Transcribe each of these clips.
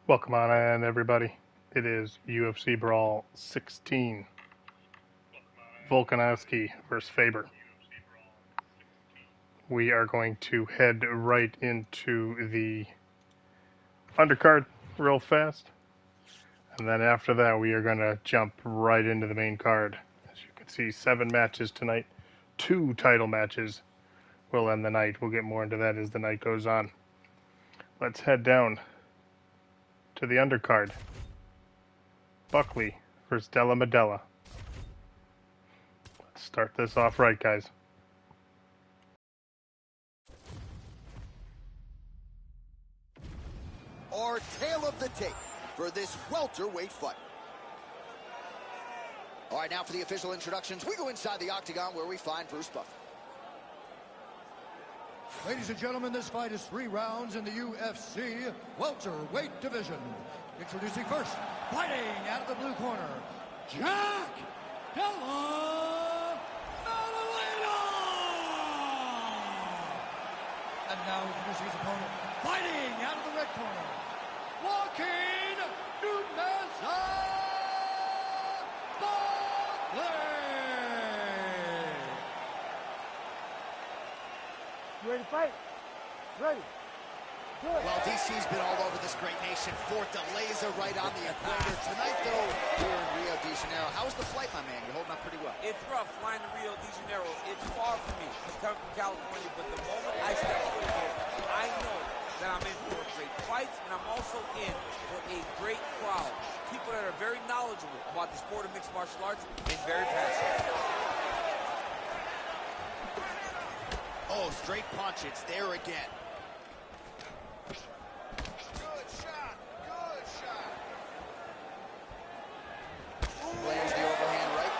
Welcome on in, everybody. It is UFC Brawl 16. Volkanovski versus Faber. We are going to head right into the undercard real fast. And then after that, we are going to jump right into the main card. As you can see, 7 matches tonight. 2 title matches will end the night. We'll get more into that as the night goes on. Let's head down to the undercard. Buckley versus Della Medella. Let's start this off right, guys. Our tale of the tape for this welterweight fight. All right, now for the official introductions, we go inside the octagon where we find Bruce Buffer. Ladies and gentlemen, this fight is 3 rounds in the UFC welterweight division. Introducing first, fighting out of the blue corner, Jack Della Medella. And now introducing his opponent, fighting out of the red corner, Joaquin Numeza Buckley. You ready to fight? Ready. Good. Well, DC's been all over this great nation. Fourth to laser right on the equator. Tonight, though, here in Rio de Janeiro. How's the flight, my man? You're holding up pretty well. It's rough flying to Rio de Janeiro. It's far from me. I'm coming from California, but the moment I step foot here, I know that I'm in for a great fight, and I'm also in for a great crowd. People that are very knowledgeable about the sport of mixed martial arts and very passionate. Oh, straight punch. It's there again. Lands the overhand right.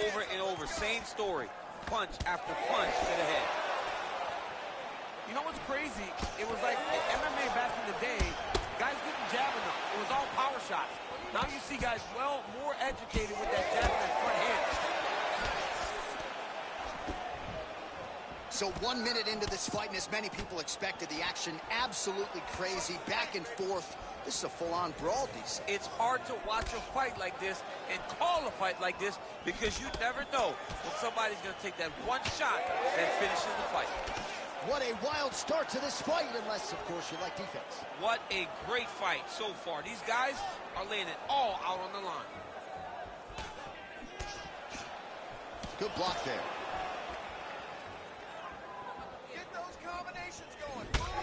Over and over, same story. Punch after punch to the head. You know what's crazy? It was like in MMA back in the day, guys didn't jab enough. It was all power shots. Now you see guys more educated with that jab and front hand. So 1 minute into this fight, and as many people expected, the action absolutely crazy, back and forth. This is a full-on brawl, DC. It's hard to watch a fight like this and call a fight like this because you never know when somebody's going to take that one shot that finishes the fight. What a wild start to this fight, unless, of course, you like defense. What a great fight so far. These guys are laying it all out on the line. Good block there.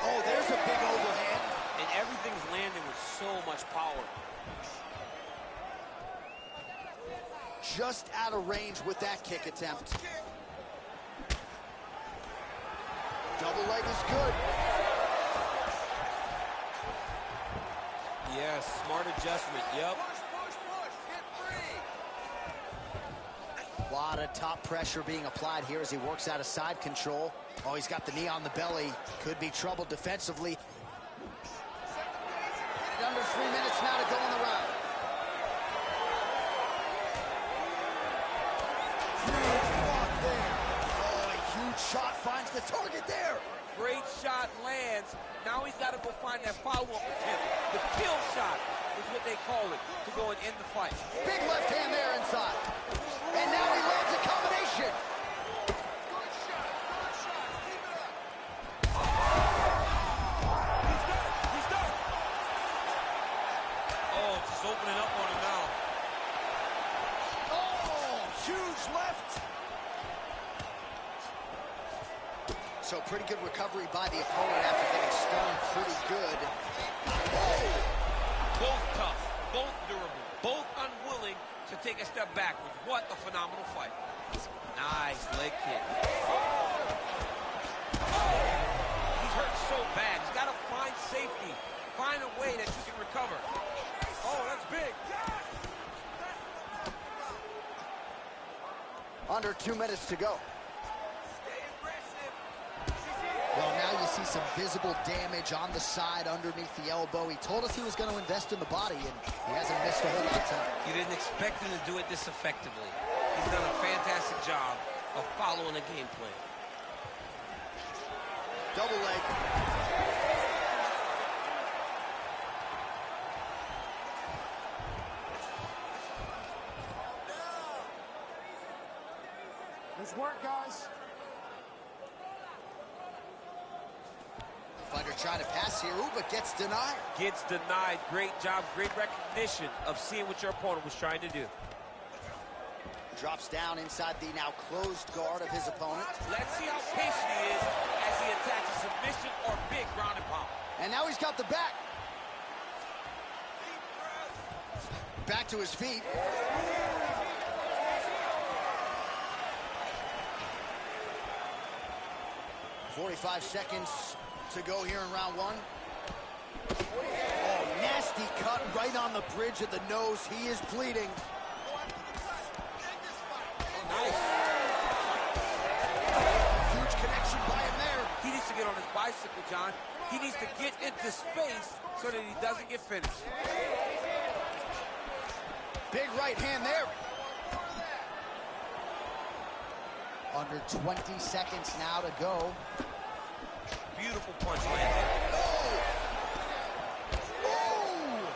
Oh, there's a big overhand. And everything's landing with so much power. Just out of range with that kick attempt. Double leg is good. Yes, smart adjustment, yep. A lot of top pressure being applied here as he works out of side control. Oh, he's got the knee on the belly. Could be trouble defensively. Under 3 minutes now to go in the round. Huge block there. Oh, a huge shot finds the target there. Great shot lands. Now he's got to go find that follow-up attempt. The kill shot is what they call it to go and end the fight. Big left hand there inside. And now he lands a combination. Opening up on him now. Oh, huge left. So pretty good recovery by the opponent after getting stunned pretty good. Oh. Both tough, both durable, both unwilling to take a step backwards. What a phenomenal fight. Nice leg kick. He's hurt so bad. He's got to find safety. Find a way that you can recover. Oh, that's big. Under 2 minutes to go. Well, now you see some visible damage on the side underneath the elbow. He told us he was going to invest in the body, and he hasn't missed a whole lot of time. You didn't expect him to do it this effectively. He's done a fantastic job of following a game plan. Double leg. Nice work, guys. Fighter trying to pass here, ooh, but gets denied. Gets denied. Great job, great recognition of seeing what your opponent was trying to do. Drops down inside the now closed guard of his opponent. Let's see how patient he is as he attacks a submission or big ground and pound. And now he's got the back. Back to his feet. "45 seconds to go here in round one." Oh, nasty cut right on the bridge of the nose. He is bleeding. Nice. Huge connection by him there. He needs to get on his bicycle, John. He needs to get into space so that he doesn't get finished. Big right hand there. Under 20 seconds now to go. Beautiful punch landed. Oh! Oh!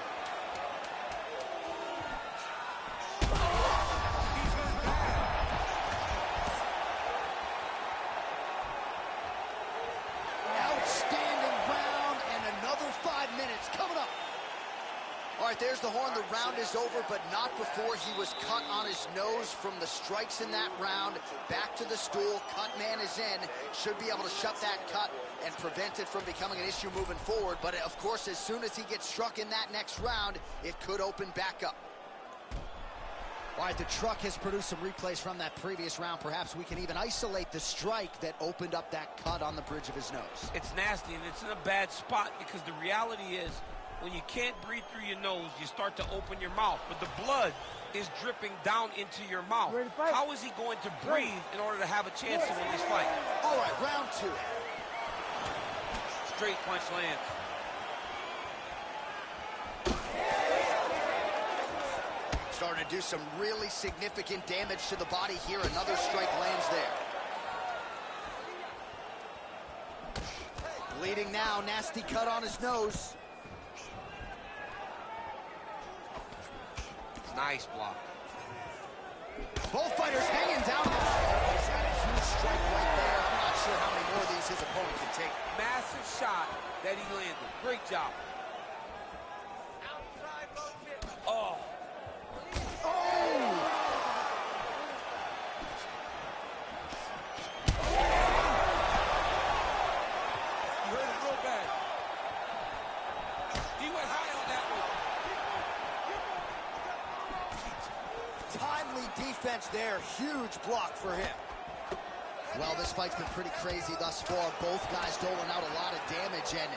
Outstanding round, and another 5 minutes coming up. All right, there's the horn. The round is over, but not before he was cut on his nose from the strikes in that round. Back to the stool. Cut man is in. Should be able to shut that cut and prevent it from becoming an issue moving forward. But, of course, as soon as he gets struck in that next round, it could open back up. All right, the truck has produced some replays from that previous round. Perhaps we can even isolate the strike that opened up that cut on the bridge of his nose. It's nasty, and it's in a bad spot because the reality is when you can't breathe through your nose, you start to open your mouth, but the blood is dripping down into your mouth. How is he going to breathe in order to have a chance to win this fight? All right, round two. Straight punch lands. Starting to do some really significant damage to the body here. Another strike lands there. Bleeding now, nasty cut on his nose. Nice block. Both fighters hanging down. He's had a huge strike right there. I'm not sure how many more of these his opponent can take. Massive shot that he landed. Great job. Oh. Oh! You heard it real bad. He went high on that one. Timely defense there. Huge block for him. Well, this fight's been pretty crazy thus far. Both guys doling out a lot of damage, and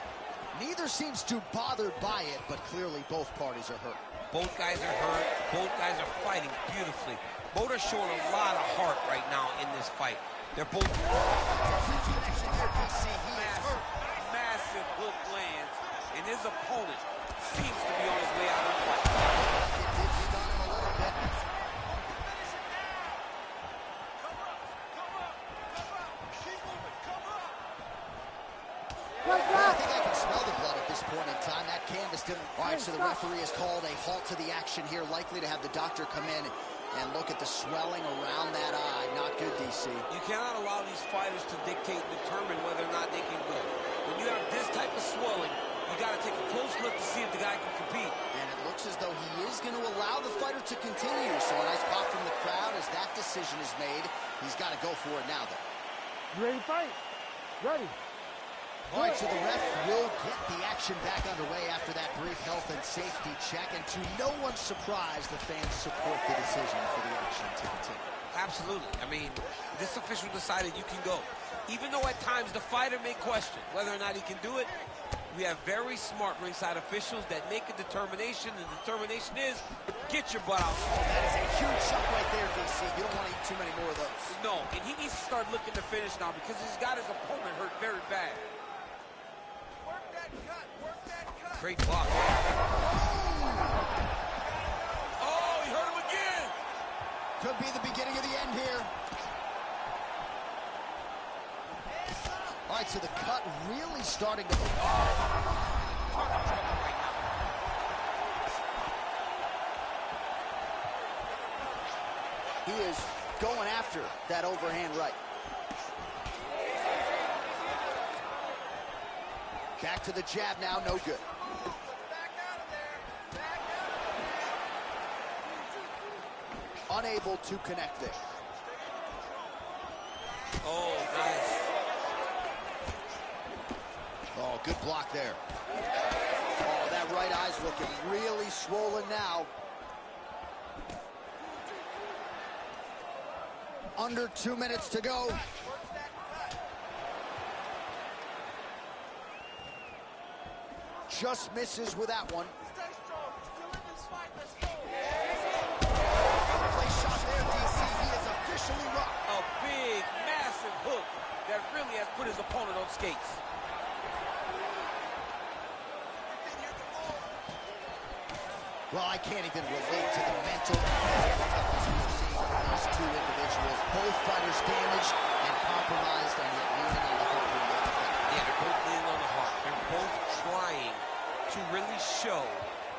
neither seems too bothered by it, but clearly both parties are hurt. Both guys are hurt. Both guys are fighting beautifully. Both are showing a lot of heart right now in this fight. They're both... Huge connection here, DC. He is hurt. Massive hook lands, and his opponent seems to be on his way out of the fight. It did stun him a little bit. I think I can smell the blood at this point in time. That canvas didn't... All right, so the referee has called a halt to the action here, likely to have the doctor come in and look at the swelling around that eye. Not good, DC. You cannot allow these fighters to dictate and determine whether or not they can go. When you have this type of swelling, you got to take a close look to see if the guy can compete. And it looks as though he is going to allow the fighter to continue. So a nice pop from the crowd as that decision is made. He's got to go for it now, though. You ready to fight? Ready. All right, so the ref will get the action back underway after that brief health and safety check. And to no one's surprise, the fans support the decision for the action to continue. Absolutely. I mean, this official decided you can go. Even though at times the fighter may question whether or not he can do it, we have very smart ringside officials that make a determination. The determination is, get your butt out. Oh, that is a huge shot right there, DC. You don't want to eat too many more of those. No, and he needs to start looking to finish now because he's got his opponent hurt very bad. Work that cut. Work that cut. Great block. Oh, he hurt him again. Could be the beginning of the end here. All right, so the cut really starting to... He is going after that overhand right. Back to the jab now, no good. Unable to connect there. Oh, nice. Oh, good block there. Oh, that right eye's looking really swollen now. Under 2 minutes to go. Just misses with that one. Place shot there, DC. He is officially rocked. A big, massive hook that really has put his opponent on skates. Well, I can't even relate to the mental toughness we're seeing from these two individuals. Both fighters damaged and compromised, and yet leaning on the heart. Yeah, they're both leaning on the heart. They're both trying to really show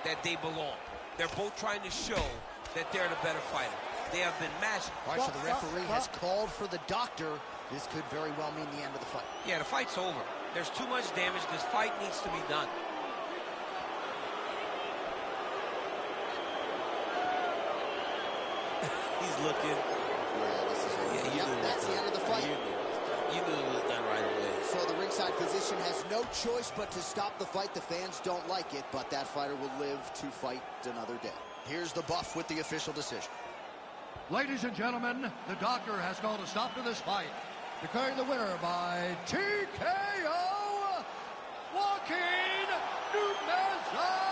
that they belong. They're both trying to show that they're the better fighter. They have been matched. All right, so the referee has called for the doctor. This could very well mean the end of the fight. Yeah, the fight's over. There's too much damage. This fight needs to be done. He's looking. Yeah, this is over. Yep, that's the end of the fight. You knew it was done right away. So the ringside physician has no choice but to stop the fight. The fans don't like it, but that fighter will live to fight another day. Here's the buff with the official decision. Ladies and gentlemen, the doctor has called a stop to this fight, declaring the winner by TKO, Joaquin Numeza.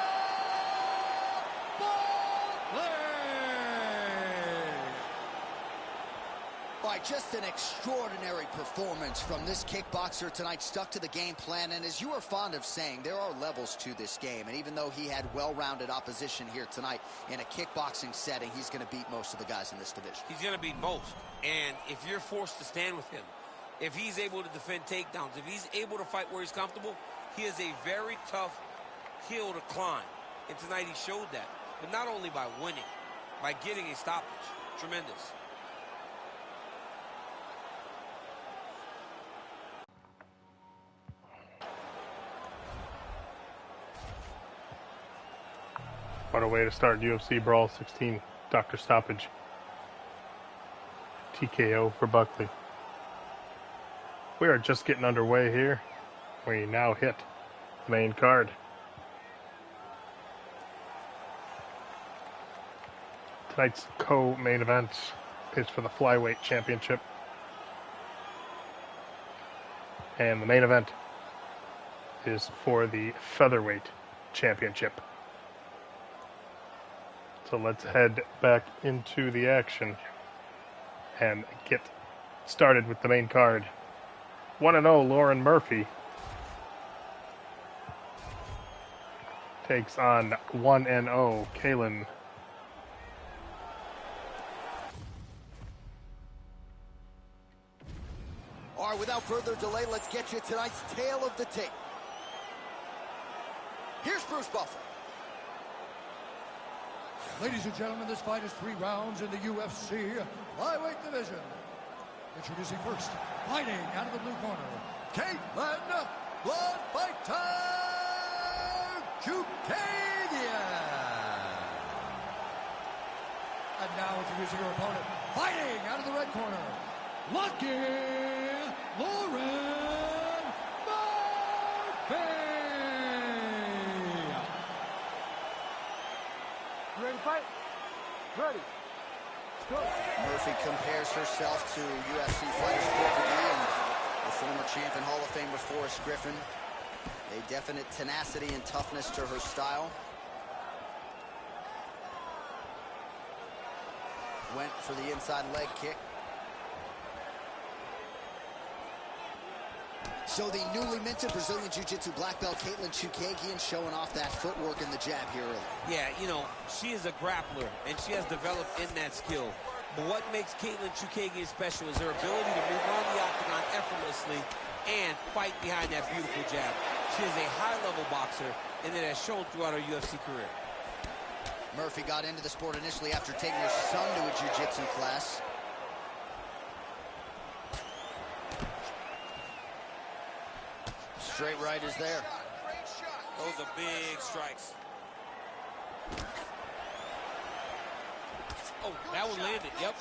All right, just an extraordinary performance from this kickboxer tonight, stuck to the game plan. And as you are fond of saying, there are levels to this game. And even though he had well-rounded opposition here tonight in a kickboxing setting, he's going to beat most of the guys in this division. He's going to beat most. And if you're forced to stand with him, if he's able to defend takedowns, if he's able to fight where he's comfortable, he is a very tough hill to climb. And tonight he showed that. But not only by winning, by getting a stoppage. Tremendous. What a way to start UFC Brawl 16. Dr. Stoppage. TKO for Buckley. We are just getting underway here. We now hit the main card. Tonight's co-main event is for the Flyweight Championship. And the main event is for the Featherweight Championship. So let's head back into the action and get started with the main card. 1-0 Lauren Murphy takes on 1-0 Kaylin. All right, without further delay, let's get you tonight's tale of the tape. Here's Bruce Buffer. Ladies and gentlemen, this fight is 3 rounds in the UFC Flyweight division. Introducing first, fighting out of the blue corner, Caitlin Blood Fighter Chukagian. And now introducing her opponent, fighting out of the red corner, Lucky Lauren Murphy. You ready to fight? Ready. Go. Murphy compares herself to UFC fighters Portuguese and the former champ and Hall of Famer Forrest Griffin. A definite tenacity and toughness to her style. Went for the inside leg kick. So the newly minted Brazilian Jiu-Jitsu black belt Caitlin Chukagian showing off that footwork and the jab here early. Yeah, you know, she is a grappler, and she has developed in that skill. But what makes Caitlin Chukagian special is her ability to move around the octagon effortlessly and fight behind that beautiful jab. She is a high-level boxer, and it has shown throughout her UFC career. Murphy got into the sport initially after taking her son to a jiu-jitsu class. Straight right is there. Those are big strikes. Oh, that one landed, yep.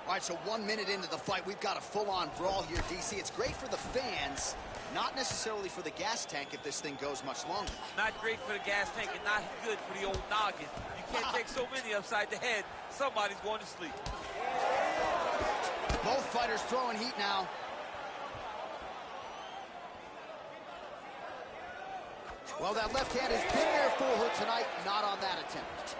All right, so 1 minute into the fight, we've got a full-on brawl here, DC. It's great for the fans, not necessarily for the gas tank if this thing goes much longer. Not great for the gas tank and not good for the old noggin. You can't take so many upside the head. Somebody's going to sleep. Both fighters throwing heat now. Well, that left hand has been there for her tonight, not on that attempt.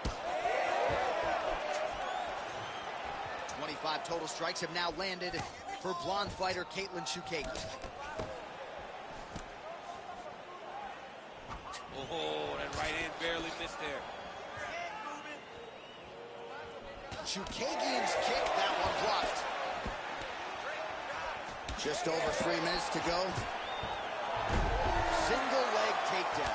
25 total strikes have now landed for blonde fighter Katlyn Chookagian. Oh, that right hand barely missed there. Chookagian's kick, that one blocked. Just over 3 minutes to go. Single leg takedown.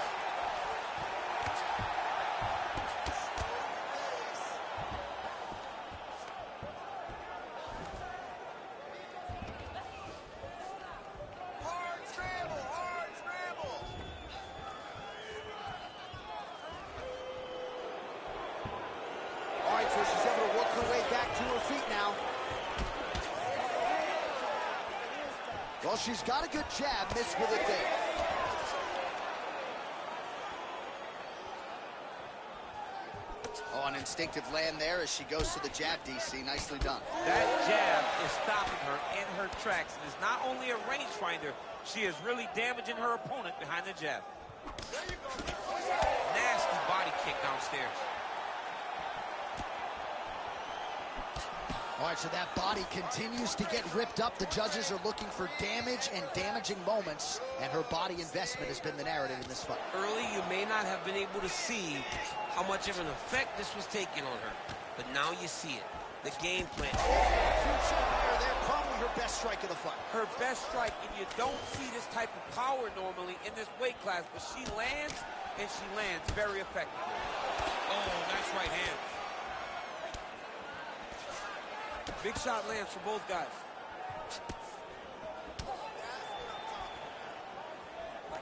Hard scramble, hard scramble. All right, so she's able to work her way back to her feet now. Well, she's got a good jab, missed with it there. Oh, an instinctive land there as she goes to the jab, DC. Nicely done. That jab is stopping her in her tracks. And is not only a rangefinder, she is really damaging her opponent behind the jab. Nasty body kick downstairs. All right, so that body continues to get ripped up. The judges are looking for damage and damaging moments, and her body investment has been the narrative in this fight. Early, you may not have been able to see how much of an effect this was taking on her, but now you see it. The game plan. Huge shot fire there, probably her best strike of the fight. Her best strike, and you don't see this type of power normally in this weight class, but she lands, and she lands very effectively. Oh, nice right hand. Big shot lands for both guys.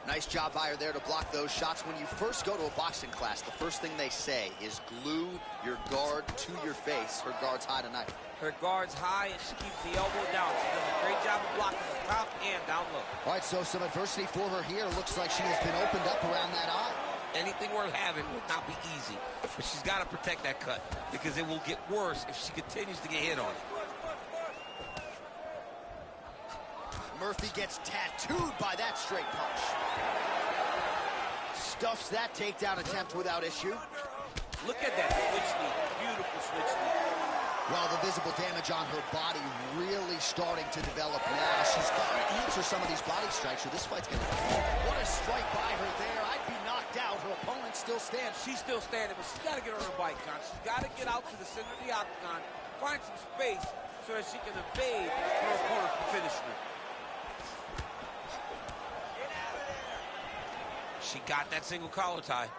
Nice job by her there to block those shots. When you first go to a boxing class, the first thing they say is glue your guard to your face. Her guard's high tonight. Her guard's high, and she keeps the elbow down. She does a great job of blocking the top and down low. All right, so some adversity for her here. Looks like she has been opened up around that eye. Anything worth having would not be easy, but she's got to protect that cut because it will get worse if she continues to get hit on it. Murphy gets tattooed by that straight punch. Stuffs that takedown attempt without issue. Look at that switch knee. Beautiful switch knee. Well, the visible damage on her body really starting to develop now. She's got to answer some of these body strikes, or this fight's going to... What a strike by her there. I'd be knocked out. Her opponent still stands. She's still standing, but she's got to get on her bike, Con. She's got to get out to the center of the octagon, find some space so that she can evade her opponent from finishing her. She got that single collar tie.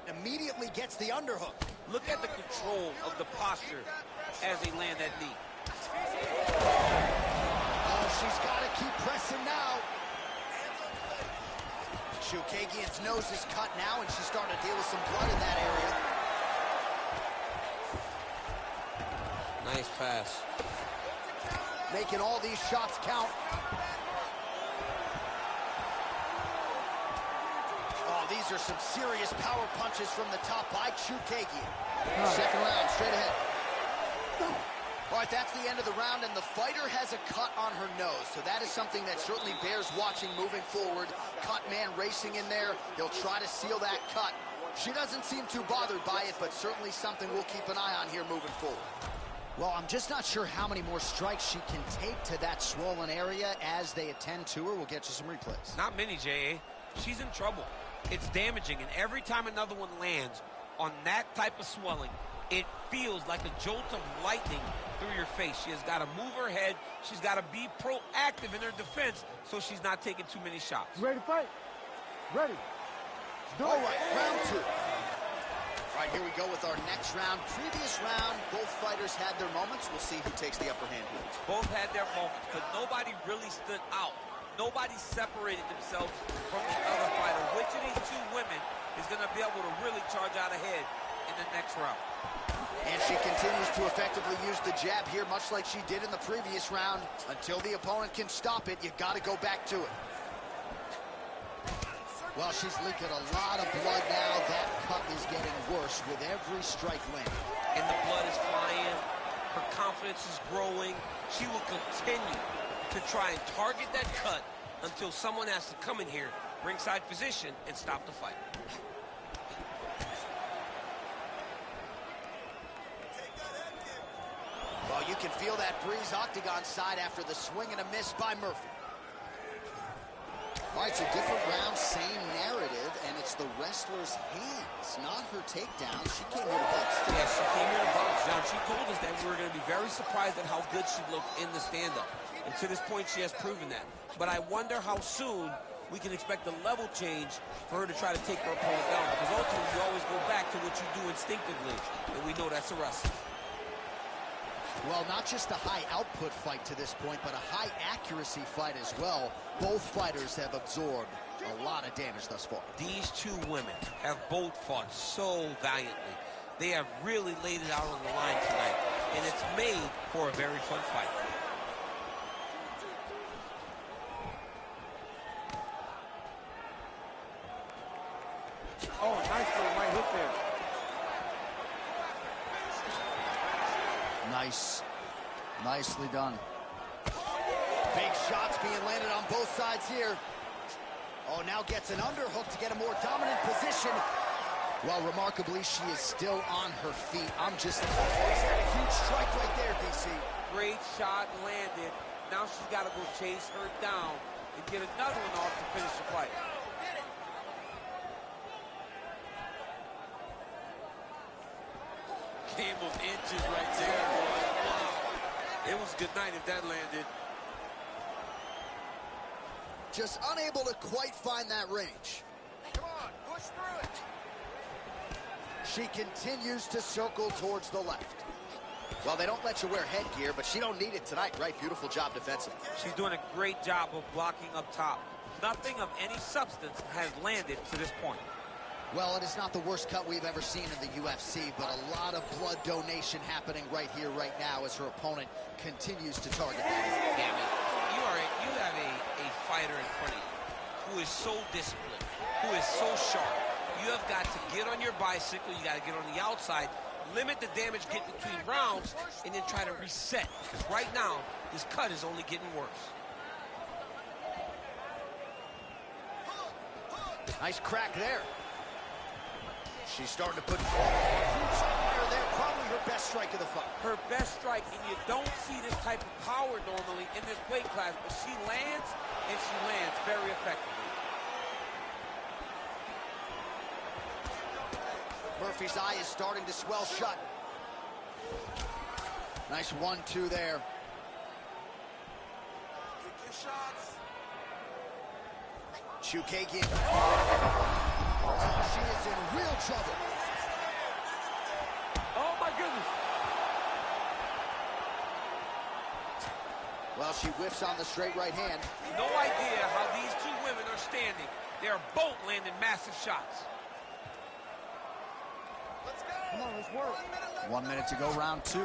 Immediately gets the underhook. Look at the control of the posture as they land that knee. Oh, she's got to keep pressing now. Chookagian's nose is cut now, and she's starting to deal with some blood in that area. Nice pass. Making all these shots count. These are some serious power punches from the top by Chookagian. Second round, straight ahead. All right, that's the end of the round, and the fighter has a cut on her nose, so that is something that certainly bears watching moving forward. Cut man racing in there. He'll try to seal that cut. She doesn't seem too bothered by it, but certainly something we'll keep an eye on here moving forward. Well, I'm just not sure how many more strikes she can take to that swollen area as they attend to her. We'll get you some replays. Not many, J.A. She's in trouble. It's damaging, and every time another one lands on that type of swelling, it feels like a jolt of lightning through your face. She has got to move her head. She's got to be proactive in her defense so she's not taking too many shots. You ready to fight? Ready. All right, round two. All right, here we go with our next round. Previous round, both fighters had their moments. We'll see who takes the upper hand here. Both had their moments, but nobody really stood out. Nobody separated themselves from the other fighter. Which of these two women is going to be able to really charge out ahead in the next round? And she continues to effectively use the jab here, much like she did in the previous round. Until the opponent can stop it, you got to go back to it. Well, she's leaking a lot of blood now. That cut is getting worse with every strike landing. And the blood is flying. Her confidence is growing. She will continue to try and target that cut until someone has to come in here, ringside position, and stop the fight. Well, you can feel that breeze octagon side after the swing and a miss by Murphy. All right, it's a different round, same narrative, and it's the wrestler's hands, not her takedown. She came here to box. Yeah, she came here to box, John. She told us that we were going to be very surprised at how good she looked in the stand-up. And to this point, she has proven that. But I wonder how soon we can expect a level change for her to try to take her opponent down. Because ultimately, you always go back to what you do instinctively. And we know that's a wrestling. Well, not just a high-output fight to this point, but a high-accuracy fight as well. Both fighters have absorbed a lot of damage thus far. These two women have both fought so valiantly. They have really laid it out on the line tonight, and it's made for a very fun fight. Oh, nice little right hook there. Nicely done. Big shots being landed on both sides here. Oh, now gets an underhook to get a more dominant position. Well, remarkably, she is still on her feet. I'm just... Is that a huge strike right there, DC? Great shot landed. Now she's got to go chase her down and get another one off to finish the fight. Game of inches right there, boy. Wow. It was good night if that landed. Just unable to quite find that range. Come on, push through it. She continues to circle towards the left. Well, they don't let you wear headgear, but she don't need it tonight, right? Beautiful job defensively. She's doing a great job of blocking up top. Nothing of any substance has landed to this point. Well, it is not the worst cut we've ever seen in the UFC, but a lot of blood donation happening right here, right now, as her opponent continues to target that. Yeah, I mean, you have a fighter in front of you who is so disciplined, who is so sharp. You have got to get on your bicycle, you got to get on the outside, limit the damage, get between rounds, and then try to reset. Because right now, this cut is only getting worse. Nice crack there. She's starting to put there, probably her best strike of the fight. Her best strike, and you don't see this type of power normally in this weight class, but she lands, and she lands very effectively. Murphy's eye is starting to swell shut. Nice 1-2 there. Get your shots. Chukagian. Oh, she is in real trouble. Oh, my goodness. Well, she whiffs on the straight right hand. No idea how these two women are standing. They are both landing massive shots. Let's go. Come on, let's work. 1 minute to go, round 2.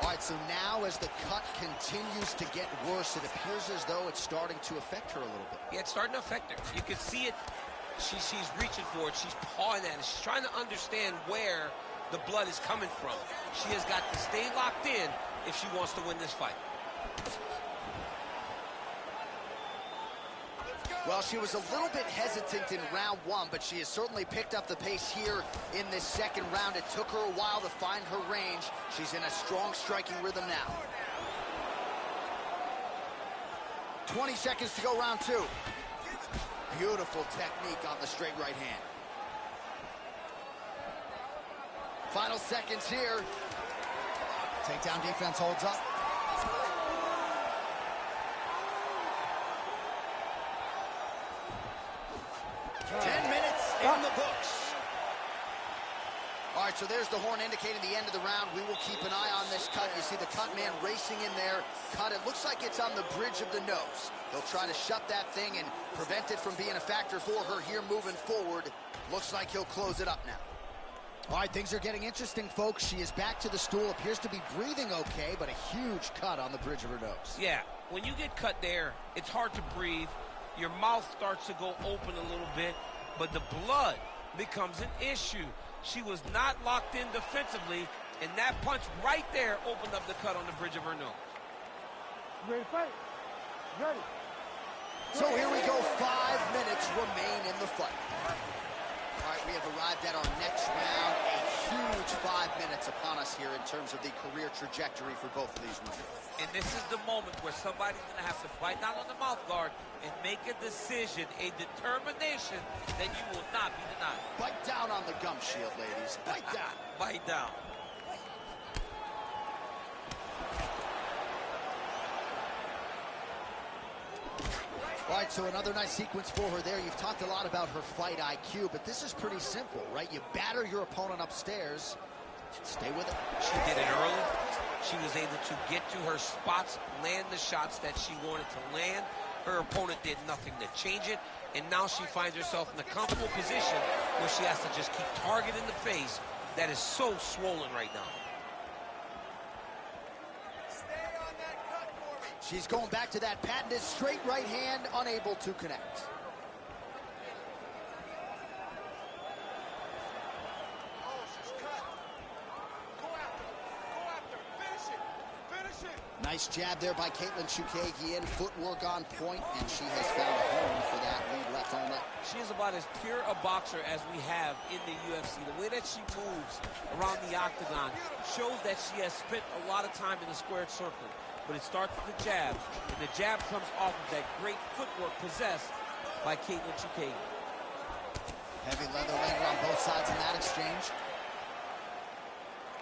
All right, so now as the cut continues to get worse, it appears as though it's starting to affect her a little bit. Yeah, it's starting to affect her. You can see it. She's reaching for it. She's pawing at it. She's trying to understand where the blood is coming from. She has got to stay locked in if she wants to win this fight. Well, she was a little bit hesitant in round 1, but she has certainly picked up the pace here in this second round. It took her a while to find her range. She's in a strong striking rhythm now. 20 seconds to go, round 2. Beautiful technique on the straight right hand. Final seconds here. Takedown defense holds up. 10 minutes in the books. All right, so there's the horn indicating the end of the round. We will keep an eye on this cut. You see the cut man racing in there. Cut, it looks like it's on the bridge of the nose. He'll try to shut that thing and prevent it from being a factor for her here moving forward. Looks like he'll close it up now. All right, things are getting interesting, folks. She is back to the stool, appears to be breathing okay, but a huge cut on the bridge of her nose. Yeah, when you get cut there, it's hard to breathe. Your mouth starts to go open a little bit, but the blood becomes an issue. She was not locked in defensively, and that punch right there opened up the cut on the bridge of her nose. You ready to fight? Ready. So here we go, 5 minutes remain in the fight. All right, we have arrived at our next round. A huge 5 minutes upon us here in terms of the career trajectory for both of these women. And this is the moment where somebody's going to have to bite down on the mouth guard and make a decision, a determination that you will not be denied. Bite down on the gum shield, ladies. Bite down. Bite down. All right, so another nice sequence for her there. You've talked a lot about her fight IQ, but this is pretty simple, right? You batter your opponent upstairs, stay with it. She did it early. She was able to get to her spots, land the shots that she wanted to land. Her opponent did nothing to change it, and now she finds herself in a comfortable position where she has to just keep targeting the face that is so swollen right now. She's going back to that patented straight right hand, unable to connect. Nice jab there by Katlyn Chookagian. Footwork on point, and she has found a home for that lead left on that. She is about as pure a boxer as we have in the UFC. The way that she moves around the octagon shows that she has spent a lot of time in the squared circle. But it starts with the jab, and the jab comes off of that great footwork possessed by Katlyn Chookagian. Heavy leather lander on both sides in that exchange.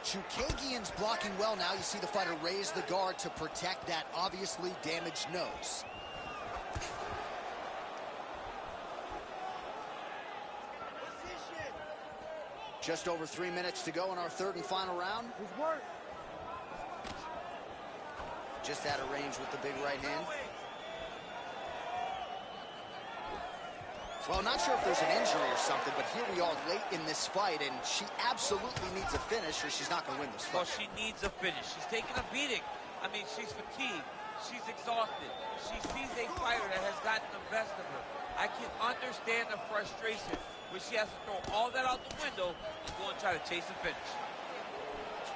Chookagian's blocking well now. You see the fighter raise the guard to protect that obviously damaged nose. Just over 3 minutes to go in our third and final round. Good work. Just out of range with the big right hand. Well, not sure if there's an injury or something, but here we are late in this fight, and she absolutely needs a finish or she's not going to win this fight. Well, she needs a finish. She's taking a beating. I mean, she's fatigued. She's exhausted. She sees a fighter that has gotten the best of her. I can understand the frustration when she has to throw all that out the window and go and try to chase a finish.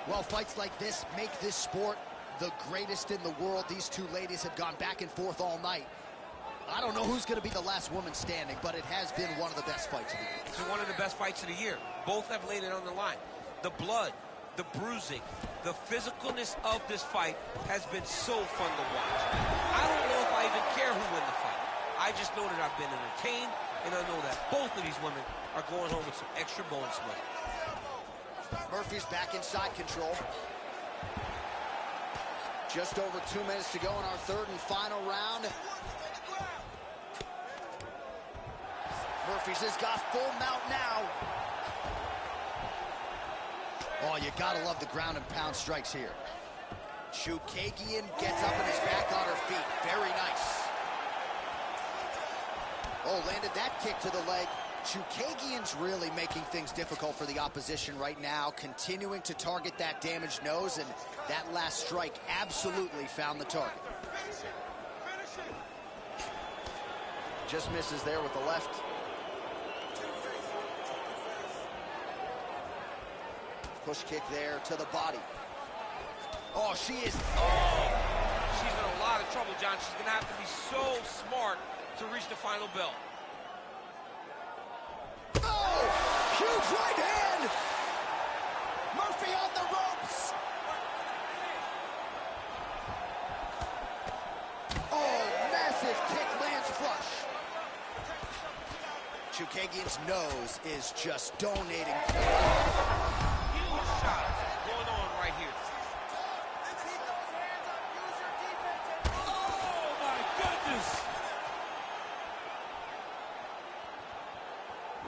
Well, fights like this make this sport the greatest in the world. These two ladies have gone back and forth all night. I don't know who's going to be the last woman standing, but it has been one of the best fights of the year. It's one of the best fights of the year. Both have laid it on the line. The blood, the bruising, the physicalness of this fight has been so fun to watch. I don't know if I even care who wins the fight. I just know that I've been entertained, and I know that both of these women are going home with some extra bone smell. Murphy's back inside control. Just over 2 minutes to go in our third and final round. Murphy's has got full mount now. Oh, you gotta love the ground and pound strikes here. Chookagian gets up and is back on her feet. Very nice. Oh, landed that kick to the leg. Chookagian's really making things difficult for the opposition right now, continuing to target that damaged nose, and that last strike absolutely found the target. Just misses there with the left. Push kick there to the body. Oh, she is... Oh, she's in a lot of trouble, John. She's going to have to be so smart to reach the final bell. Oh, huge right hand! Murphy on the ropes! Oh, massive kick lands flush. Chookagian's nose is just donating. Huge shots going on right here. Oh, my goodness!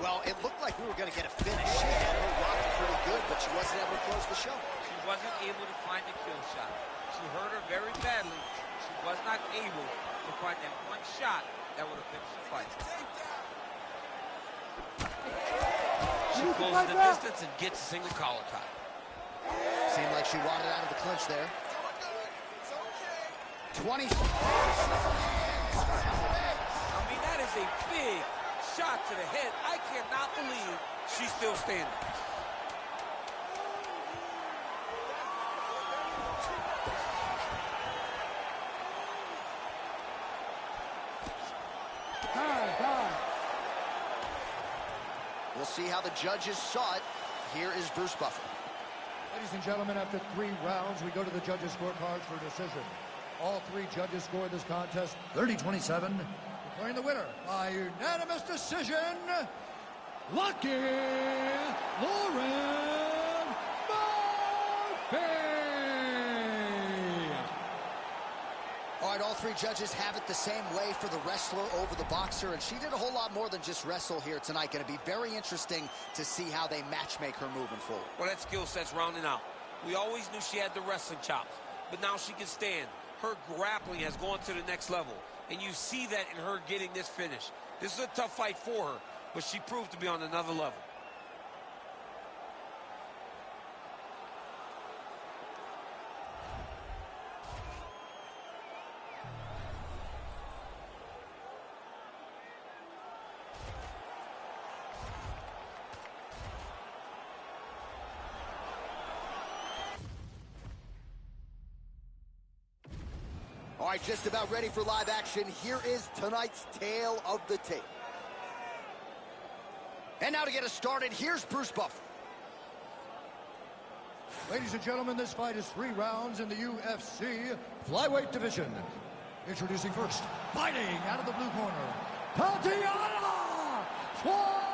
Well, it looked like we were going to get a finish. She had her rocked pretty good, but she wasn't able to close the show. She wasn't able to find the kill shot. She hurt her very badly. She was not able to find that one shot that would have finished the fight. She closes the distance and gets a single collar tie. Seemed like she wanted out of the clinch there. 20. I mean, that is a big shot to the head. I cannot believe she's still standing. We'll see how the judges saw it. Here is Bruce Buffer. Ladies and gentlemen, after 3 rounds, we go to the judges' scorecards for decision. All 3 judges scored this contest 30-27, declaring the winner by unanimous decision, Lucky Lauren Murphy. All right, all 3 judges have it the same way for the wrestler over the boxer, and she did a whole lot more than just wrestle here tonight. Going to be very interesting to see how they matchmake her moving forward. Well, that skill set's rounding out. We always knew she had the wrestling chops, but now she can stand. Her grappling has gone to the next level, and you see that in her getting this finish. This is a tough fight for her, but she proved to be on another level. All right, just about ready for live action. Here is tonight's tale of the tape. And now to get us started, here's Bruce Buffer. Ladies and gentlemen, this fight is 3 rounds in the UFC flyweight division. Introducing first, fighting out of the blue corner, Tatiana Suarez.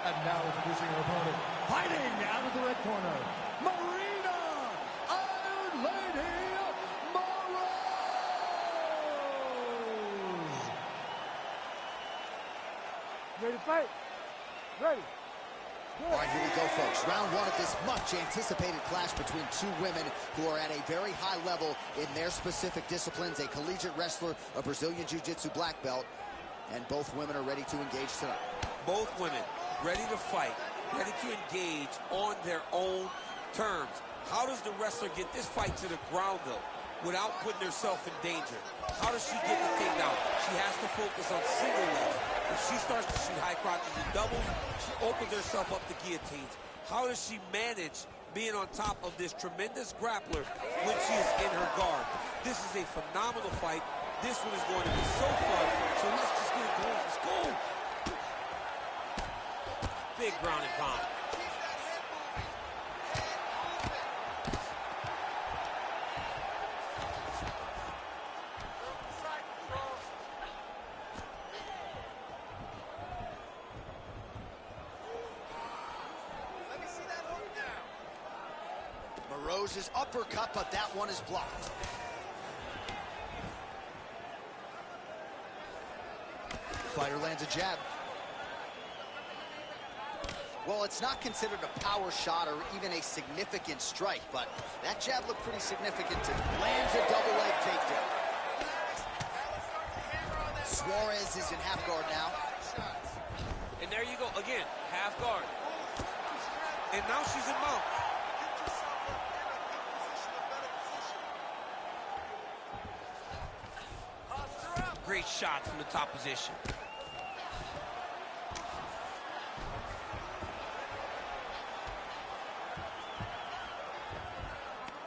And now introducing her opponent, fighting out of the red corner, Marina Iron Lady Morales. Ready to fight? Ready. All right, here we go, folks. Round 1 of this much-anticipated clash between 2 women who are at a very high level in their specific disciplines. A collegiate wrestler, a Brazilian Jiu-Jitsu black belt, and both women are ready to engage tonight. Both women ready to fight, ready to engage on their own terms. How does the wrestler get this fight to the ground, though, without putting herself in danger? How does she get the takedown? She has to focus on single legs. If she starts to shoot high crotches and doubles, she opens herself up to guillotines. How does she manage being on top of this tremendous grappler when she is in her guard? This is a phenomenal fight. This one is going to be so fun. So let's just get it going. Let's go. Big ground and pound. Rose's uppercut, but that one is blocked. Fighter lands a jab. Well, it's not considered a power shot or even a significant strike, but that jab looked pretty significant to lands a double leg takedown. Suarez is in half guard now. And there you go, again, half guard. And now she's in mount. Great shot from the top position.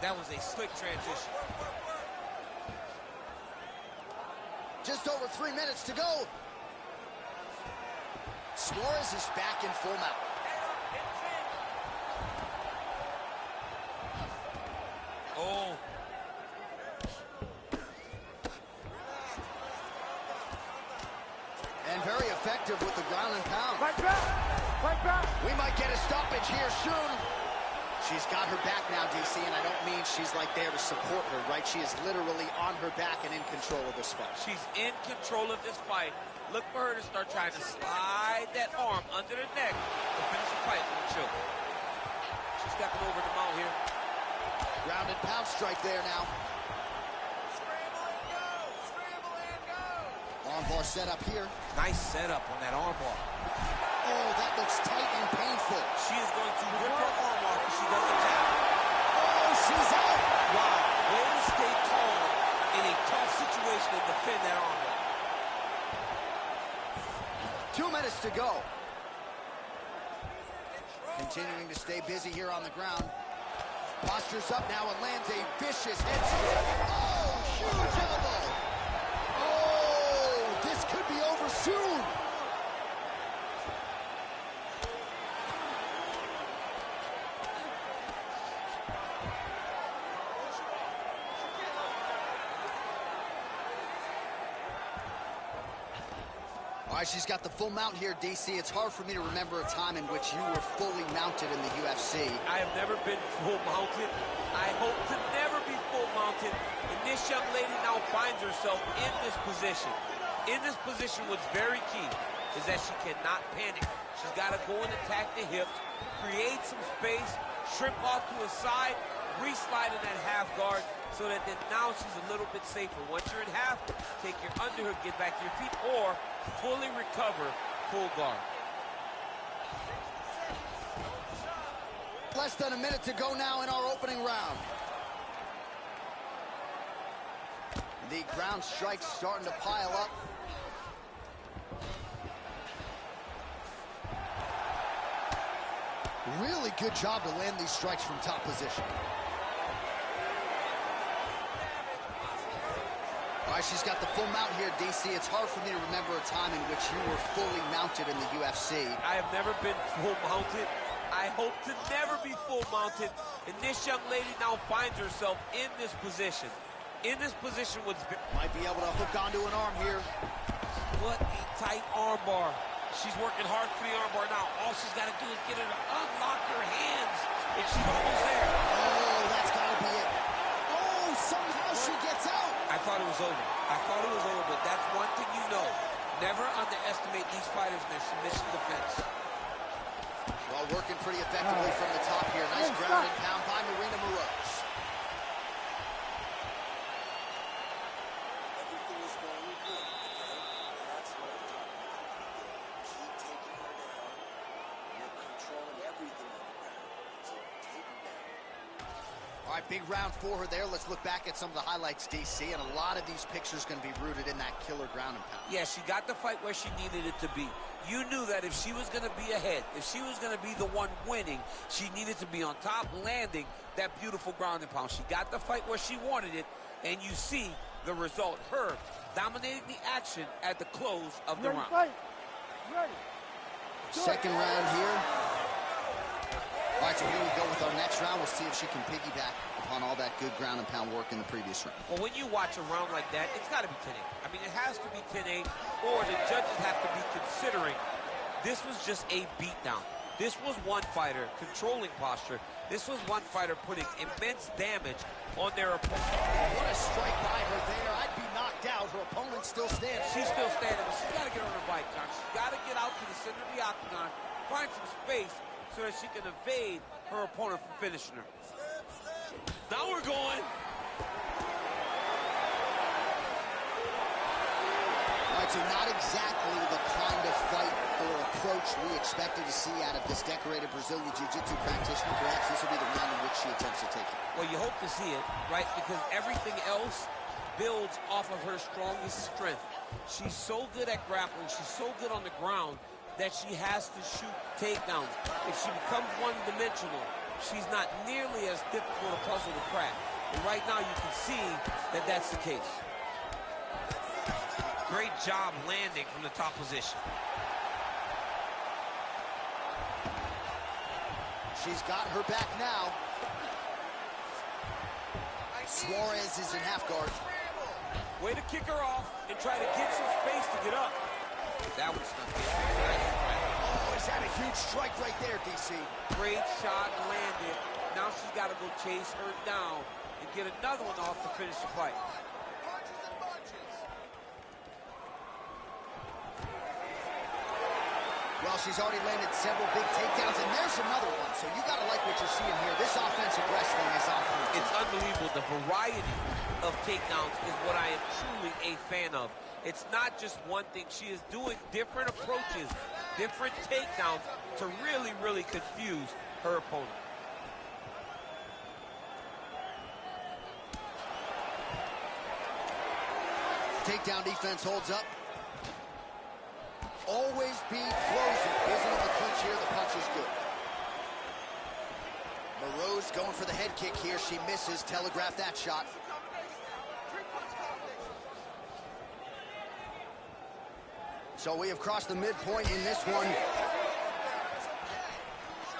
That was a slick transition. Just over 3 minutes to go. Suarez is back in full mount. Oh. And very effective with the ground and pound. Fight back! Fight back! We might get a stoppage here soon. She's got her back now, DC, and I don't mean she's like there to support her, right? She is literally on her back and in control of this fight. She's in control of this fight. Look for her to start trying to slide that arm under the neck to finish the fight with a choke. She's stepping over the mount here. Ground and pound strike there now. Scramble and go! Scramble and go! Armbar set up here. Nice setup on that armbar. Oh, that looks tight and painful. She is going to rip her arm off if she doesn't tap. Oh, she's out. Wow, way to stay calm in a tough situation and defend that armbar. 2 minutes to go. Continuing to stay busy here on the ground. Postures up now and lands a vicious head strike. Oh, huge elbow. Oh, this could be over soon. All right, she's got the full mount here, DC. It's hard for me to remember a time in which you were fully mounted in the UFC. I have never been full mounted. I hope to never be full mounted. And this young lady now finds herself in this position. In this position, what's very key is that she cannot panic. She's got to go and attack the hips, create some space, shrimp off to a side, re-slide in that half guard, so that then now she's a little bit safer. Once you're in half, take your underhook, get back to your feet, or fully recover, full guard. Less than a minute to go now in our opening round. The ground strikes starting to pile up. Really good job to land these strikes from top position. All right, she's got the full mount here, DC. It's hard for me to remember a time in which you were fully mounted in the UFC. I have never been full mounted. I hope to never be full mounted. And this young lady now finds herself in this position. In this position, might be able to hook onto an arm here. What a tight armbar. She's working hard for the armbar now. All she's got to do is get her to unlock her hands. And she's almost there. Oh, that's got to be it. Oh, somehow she gets out. I thought it was over. I thought it was over, but that's one thing you know. Never underestimate these fighters in their submission defense. Well, working pretty effectively from the top here. Nice ground and pound by Marina Moroz. Everything is going good, okay? That's what I'm talking about. Keep taking her down. You're controlling everything on the ground, so take her down. All right, big round for her there. Let's look back at some of the highlights, DC, and a lot of these pictures going to be rooted in that killer ground and pound. Yeah, she got the fight where she needed it to be. You knew that if she was going to be ahead, if she was going to be the one winning, she needed to be on top, landing that beautiful ground and pound. She got the fight where she wanted it, and you see the result. Her dominating the action at the close of the round. Fight. Ready. Second round here. All right, so here we go with our next round. We'll see if she can piggyback upon all that good ground and pound work in the previous round. Well, when you watch a round like that, it's got to be 10-8. I mean, it has to be 10-8, or the judges have to be considering this was just a beatdown. This was one fighter controlling posture. This was one fighter putting immense damage on their opponent. What a strike by her there. I'd be knocked out. Her opponent still standing. She's still standing, but she's got to get on her bike, John. She's got to get out to the center of the octagon, find some space so that she can evade her opponent from finishing her. Now we're going. All right, so not exactly the kind of fight or approach we expected to see out of this decorated Brazilian Jiu-Jitsu practitioner. Perhaps this will be the round in which she attempts to take it. Well, you hope to see it, right? Because everything else builds off of her strongest strength. She's so good at grappling. She's so good on the ground that she has to shoot takedowns. If she becomes one-dimensional, she's not nearly as difficult a puzzle to crack. And right now you can see that that's the case. Great job landing from the top position. She's got her back now. Suarez is in half guard. Way to kick her off and try to get some space to get up. That was not good. Oh, is that a huge strike right there, DC? Great shot landed. Now she's got to go chase her down and get another one off to finish the fight. Well, she's already landed several big takedowns, and there's another one. So you got to like what you're seeing here. This offensive wrestling is on point. It's unbelievable. The variety of takedowns is what I am truly a fan of. It's not just one thing. She is doing different approaches, different takedowns to really, really confuse her opponent. Takedown defense holds up. Always be closing. Isn't on the clinch here. The punch is good. Moreau's going for the head kick here. She misses. Telegraph that shot. So we have crossed the midpoint in this one.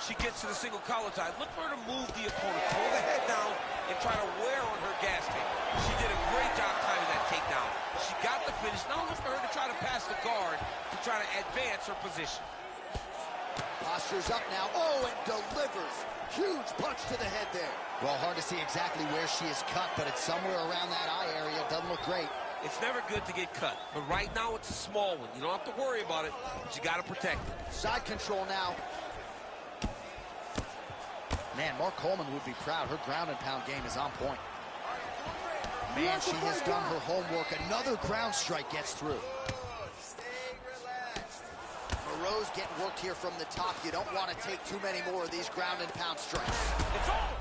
She gets to the single collar tie. Look for her to move the opponent. Pull the head down and try to wear on her gas tank. She did a great job timing that takedown. She got the finish. Now look for her to try to pass the guard to try to advance her position. Posture's up now. Oh, and delivers. Huge punch to the head there. Well, hard to see exactly where she is cut, but it's somewhere around that eye area. Doesn't look great. It's never good to get cut, but right now it's a small one. You don't have to worry about it, but you got to protect it. Side control now. Man, Mark Coleman would be proud. Her ground and pound game is on point. Man, she has done her homework. Another ground strike gets through. Moreau's getting worked here from the top. You don't want to take too many more of these ground and pound strikes. It's over.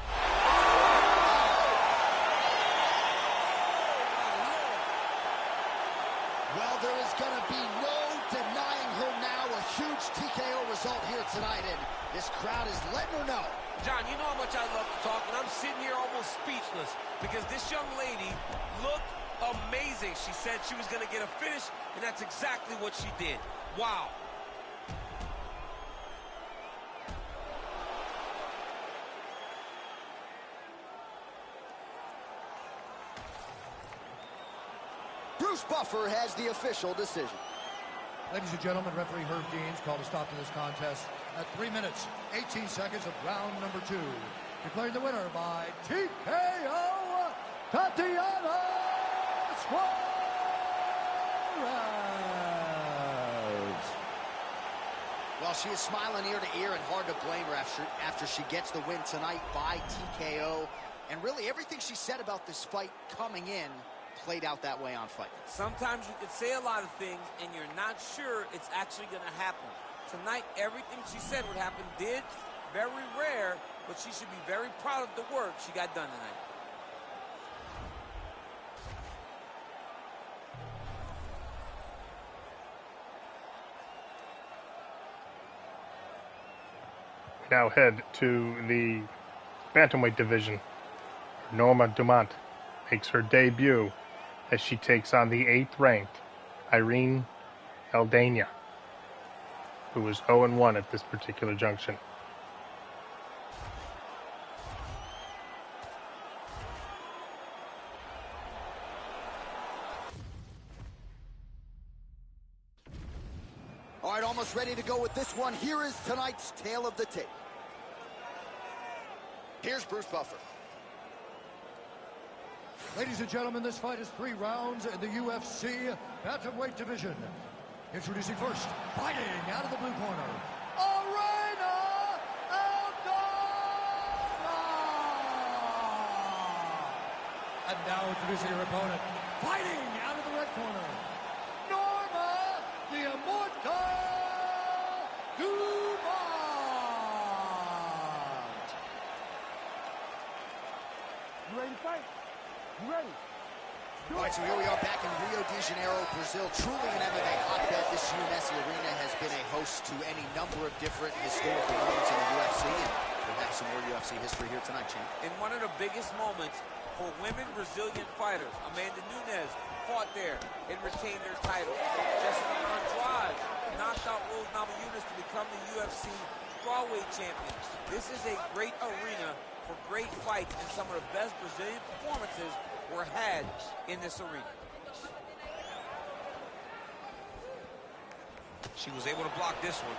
Well, there is going to be no denying her now. A huge TKO result here tonight, and this crowd is letting her know. John, you know how much I love to talk, and I'm sitting here almost speechless because this young lady looked amazing. She said she was going to get a finish, and that's exactly what she did. Wow. Bruce Buffer has the official decision. Ladies and gentlemen, referee Herb Deans called a stop to this contest at 3 minutes, 18 seconds of round number 2. Declaring the winner by TKO, Tatiana Suarez. Well, she is smiling ear to ear, and hard to blame her after she gets the win tonight by TKO. And really, everything she said about this fight coming in played out that way on Fight. Sometimes you could say a lot of things and you're not sure it's actually going to happen. Tonight, everything she said would happen did. Very rare, but she should be very proud of the work she got done tonight. We now head to the bantamweight division. Norma Dumont makes her debut as she takes on the 8th-ranked Irene Aldana, who is 0-1 at this particular junction. All right, almost ready to go with this one. Here is tonight's tale of the tape. Here's Bruce Buffer. Ladies and gentlemen, this fight is 3 rounds in the UFC bantamweight division. Introducing first, fighting out of the blue corner, Irene Aldana. And now introducing her opponent, fighting out of the red corner, Norma the Immortal Dumont. You ready to fight? You ready? All right, so here we are back in Rio de Janeiro, Brazil. Truly an MMA hotbed. This UNS Arena has been a host to any number of different historical moments in the UFC, and we'll have some more UFC history here tonight, champ. In one of the biggest moments for women Brazilian fighters, Amanda Nunes fought there and retained their title. Jessica Andrade knocked out Rose Namajunas to become the UFC strawweight champion. This is a great arena for great fights, and some of the best Brazilian performances were had in this arena. She was able to block this one.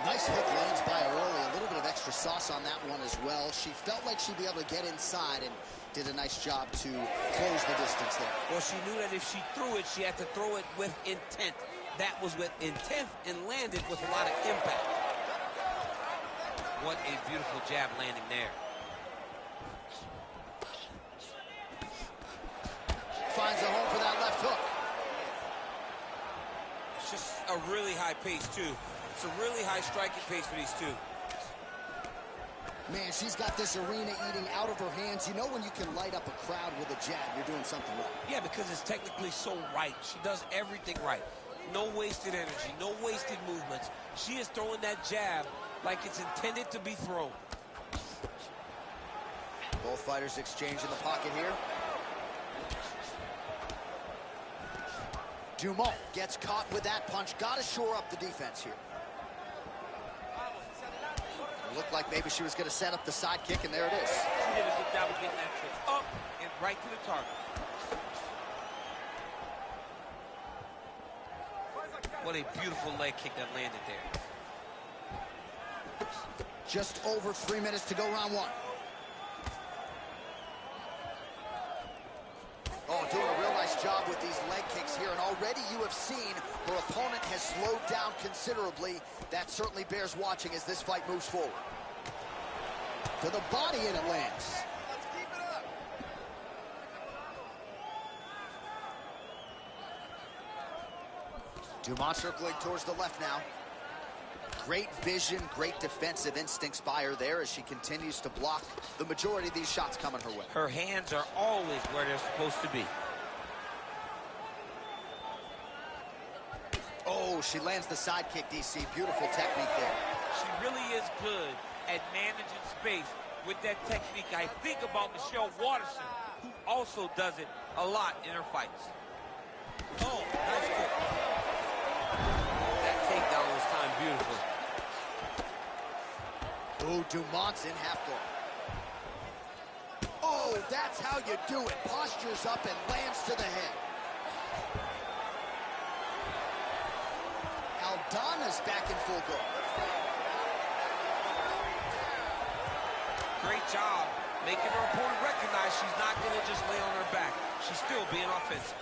Nice hook lands by her early. A little bit of extra sauce on that one as well. She felt like she'd be able to get inside and did a nice job to close the distance there. Well, she knew that if she threw it, she had to throw it with intent. that was with intent and landed with a lot of impact. What a beautiful jab landing there. Finds a home for that left hook. It's just a really high pace, too. It's a really high striking pace for these two. Man, she's got this arena eating out of her hands. You know when you can light up a crowd with a jab, you're doing something right. Yeah, because it's technically so right. She does everything right. No wasted energy, no wasted movements. She is throwing that jab like it's intended to be thrown. Both fighters exchange in the pocket here. Dumont gets caught with that punch. Got to shore up the defense here. It looked like maybe she was going to set up the side kick, and there it is. She did a good job of getting that trick up and right to the target. What a beautiful leg kick that landed there. Just over 3 minutes to go, round one. Oh, doing a real nice job with these leg kicks here, and already you have seen her opponent has slowed down considerably. That certainly bears watching as this fight moves forward. To the body, and it lands. Let's keep it up. Dumont circling towards the left now. Great vision, great defensive instincts by her there as she continues to block the majority of these shots coming her way. Her hands are always where they're supposed to be. Oh, she lands the side kick, DC. Beautiful technique there. She really is good at managing space with that technique. I think about Michelle Waterson, who also does it a lot in her fights. Oh, nice kick. That takedown was timed beautifully. Oh, Dumont's in half guard. Oh, that's how you do it. Postures up and lands to the head. Aldana's back in full guard. Great job making her opponent recognize she's not going to just lay on her back. She's still being offensive.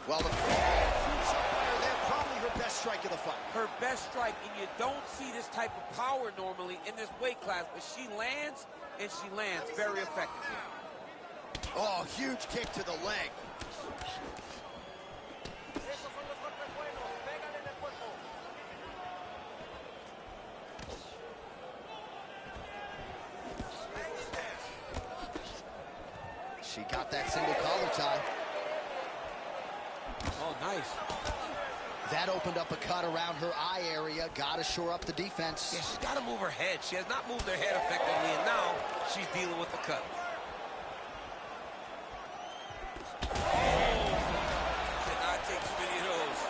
Well, the they're probably her best strike of the fight. Her best strike, and you don't see this type of power normally in this weight class, but she lands, and she lands very effectively. Oh, huge kick to the leg. She got that single collar tie. Oh, nice. That opened up a cut around her eye area. Got to shore up the defense. Yeah, she's got to move her head. She has not moved her head effectively, and now she's dealing with the cut. Oh, did not take too many of those.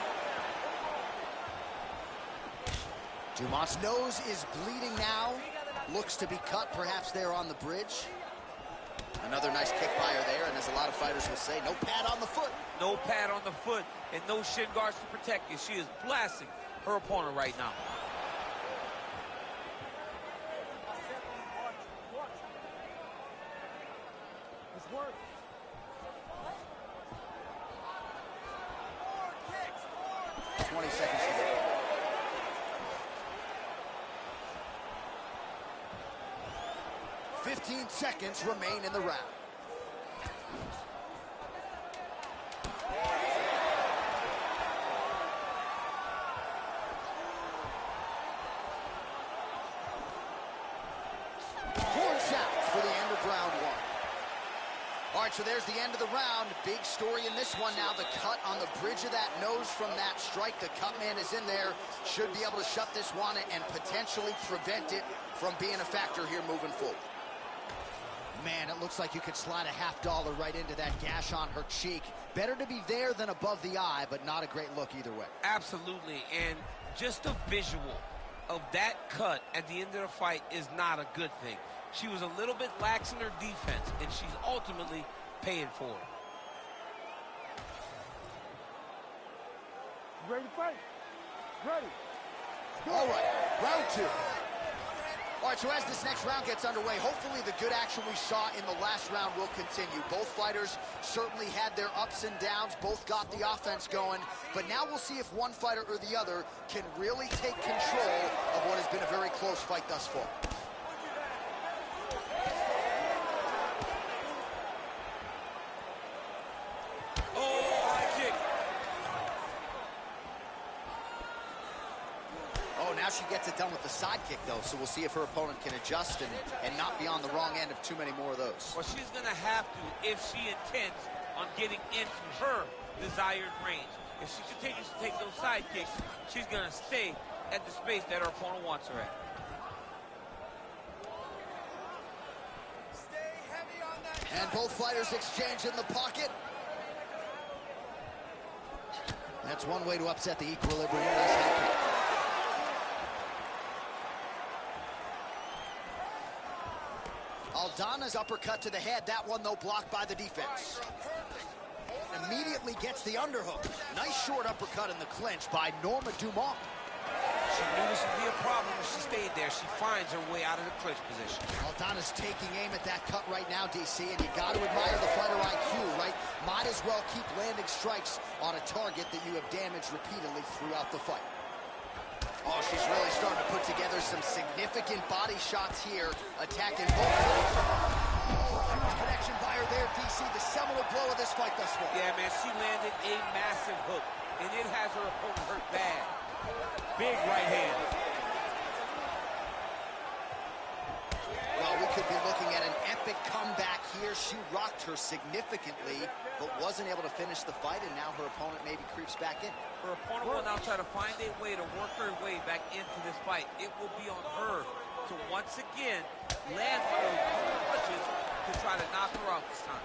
Dumont's nose is bleeding now. Looks to be cut, perhaps there on the bridge. Another nice kick by her there, and as a lot of fighters will say, no pad on the foot. No pad on the foot and no shin guards to protect you. She is blasting her opponent right now. It's work. 20 seconds to go. .15 seconds remain in the round. Horn sounds for the end of round one. All right, so there's the end of the round. Big story in this one now. The cut on the bridge of that nose from that strike. The cut man is in there. Should be able to shut this one and potentially prevent it from being a factor here moving forward. Man, it looks like you could slide $50 right into that gash on her cheek. Better to be there than above the eye, but not a great look either way. Absolutely, and just a visual of that cut at the end of the fight is not a good thing. She was a little bit lax in her defense, and she's ultimately paying for it. Ready to fight? Ready. All right, round two. All right, so as this next round gets underway, hopefully the good action we saw in the last round will continue. Both fighters certainly had their ups and downs. Both got the offense going. But now we'll see if one fighter or the other can really take control of what has been a very close fight thus far. Now she gets it done with the sidekick, though, so we'll see if her opponent can adjust and not be on the wrong end of too many more of those. Well, she's going to have to if she intends on getting into her desired range. If she continues to take those sidekicks, she's going to stay at the space that her opponent wants her at. Stay heavy on that. And both fighters exchange in the pocket. That's one way to upset the equilibrium. Nice head kick. Aldana's uppercut to the head. That one, though, blocked by the defense. Immediately gets the underhook. Nice short uppercut in the clinch by Norma Dumont. She knew this would be a problem if she stayed there. She finds her way out of the clinch position. Aldana's taking aim at that cut right now, DC, and you got to admire the fighter IQ, right? Might as well keep landing strikes on a target that you have damaged repeatedly throughout the fight. Oh, she's really starting to put together some significant body shots here, attacking both sides. Oh, huge connection by her there, DC, the seminal blow of this fight thus far. Yeah, man, she landed a massive hook, and it has her opponent hurt bad. Big right hand. Well, we could be looking at an epic comeback here. She rocked her significantly, but wasn't able to finish the fight, and now her opponent maybe creeps back in. Her opponent will now try to find a way to work her way back into this fight. It will be on her to once again land one of those punches to try to knock her out this time.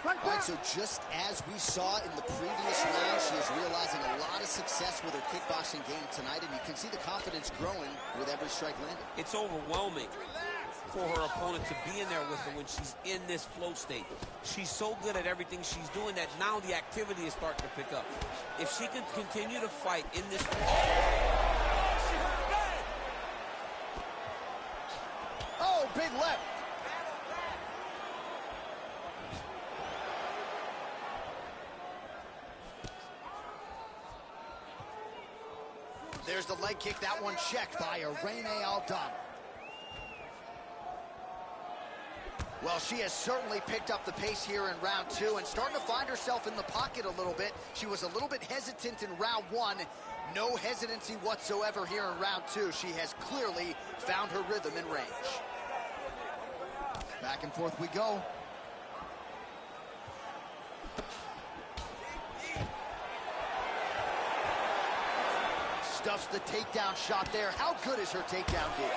All right, so just as we saw in the previous round, she is realizing a lot of success with her kickboxing game tonight, and you can see the confidence growing with every strike landed. It's overwhelming for her opponent to be in there with her when she's in this flow state. She's so good at everything she's doing that now the activity is starting to pick up. If she can continue to fight in this Oh, big left. There's the leg kick. That one checked by Irene Aldana. Well, she has certainly picked up the pace here in round two and starting to find herself in the pocket a little bit. She was a little bit hesitant in round one. No hesitancy whatsoever here in round two. She has clearly found her rhythm and range. Back and forth we go. Stuffs the takedown shot there. How good is her takedown game?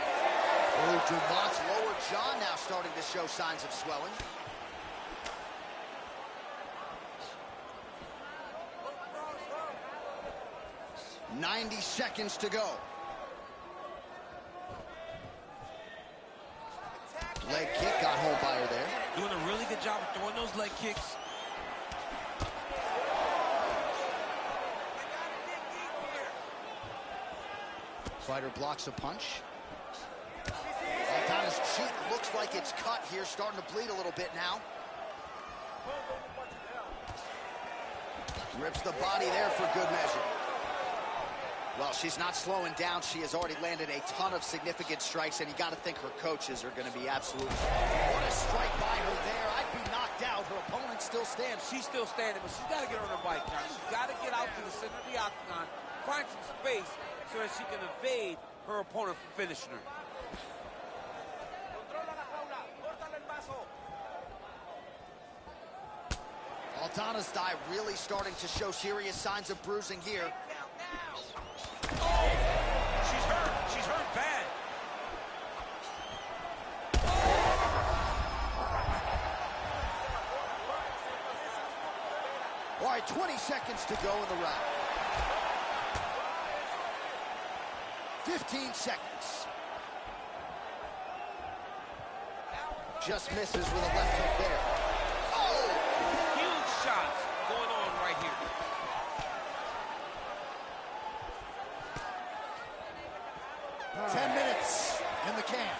Oh, Dumont's lower jaw now starting to show signs of swelling. "90 seconds to go. Leg kick got home by her there. doing a really good job of throwing those leg kicks. Fighter blocks a punch. Aldana's cheek looks like it's cut here, starting to bleed a little bit now. Rips the body there for good measure. Well, she's not slowing down. She has already landed a ton of significant strikes, and you got to think her coaches are going to be absolutely... What a strike by her there. I'd be knocked out. Her opponent still stands. She's still standing, but she's got to get on her bike now. She's got to get out to the center of the octagon, find some space so that she can evade her opponent from finishing her. Aldana's thigh really starting to show serious signs of bruising here. Oh, she's hurt. She's hurt bad. All right, 20 seconds to go in the round. 15 seconds. Just misses with a left hook there. Oh! Huge shots going on right here. Ten minutes in the can.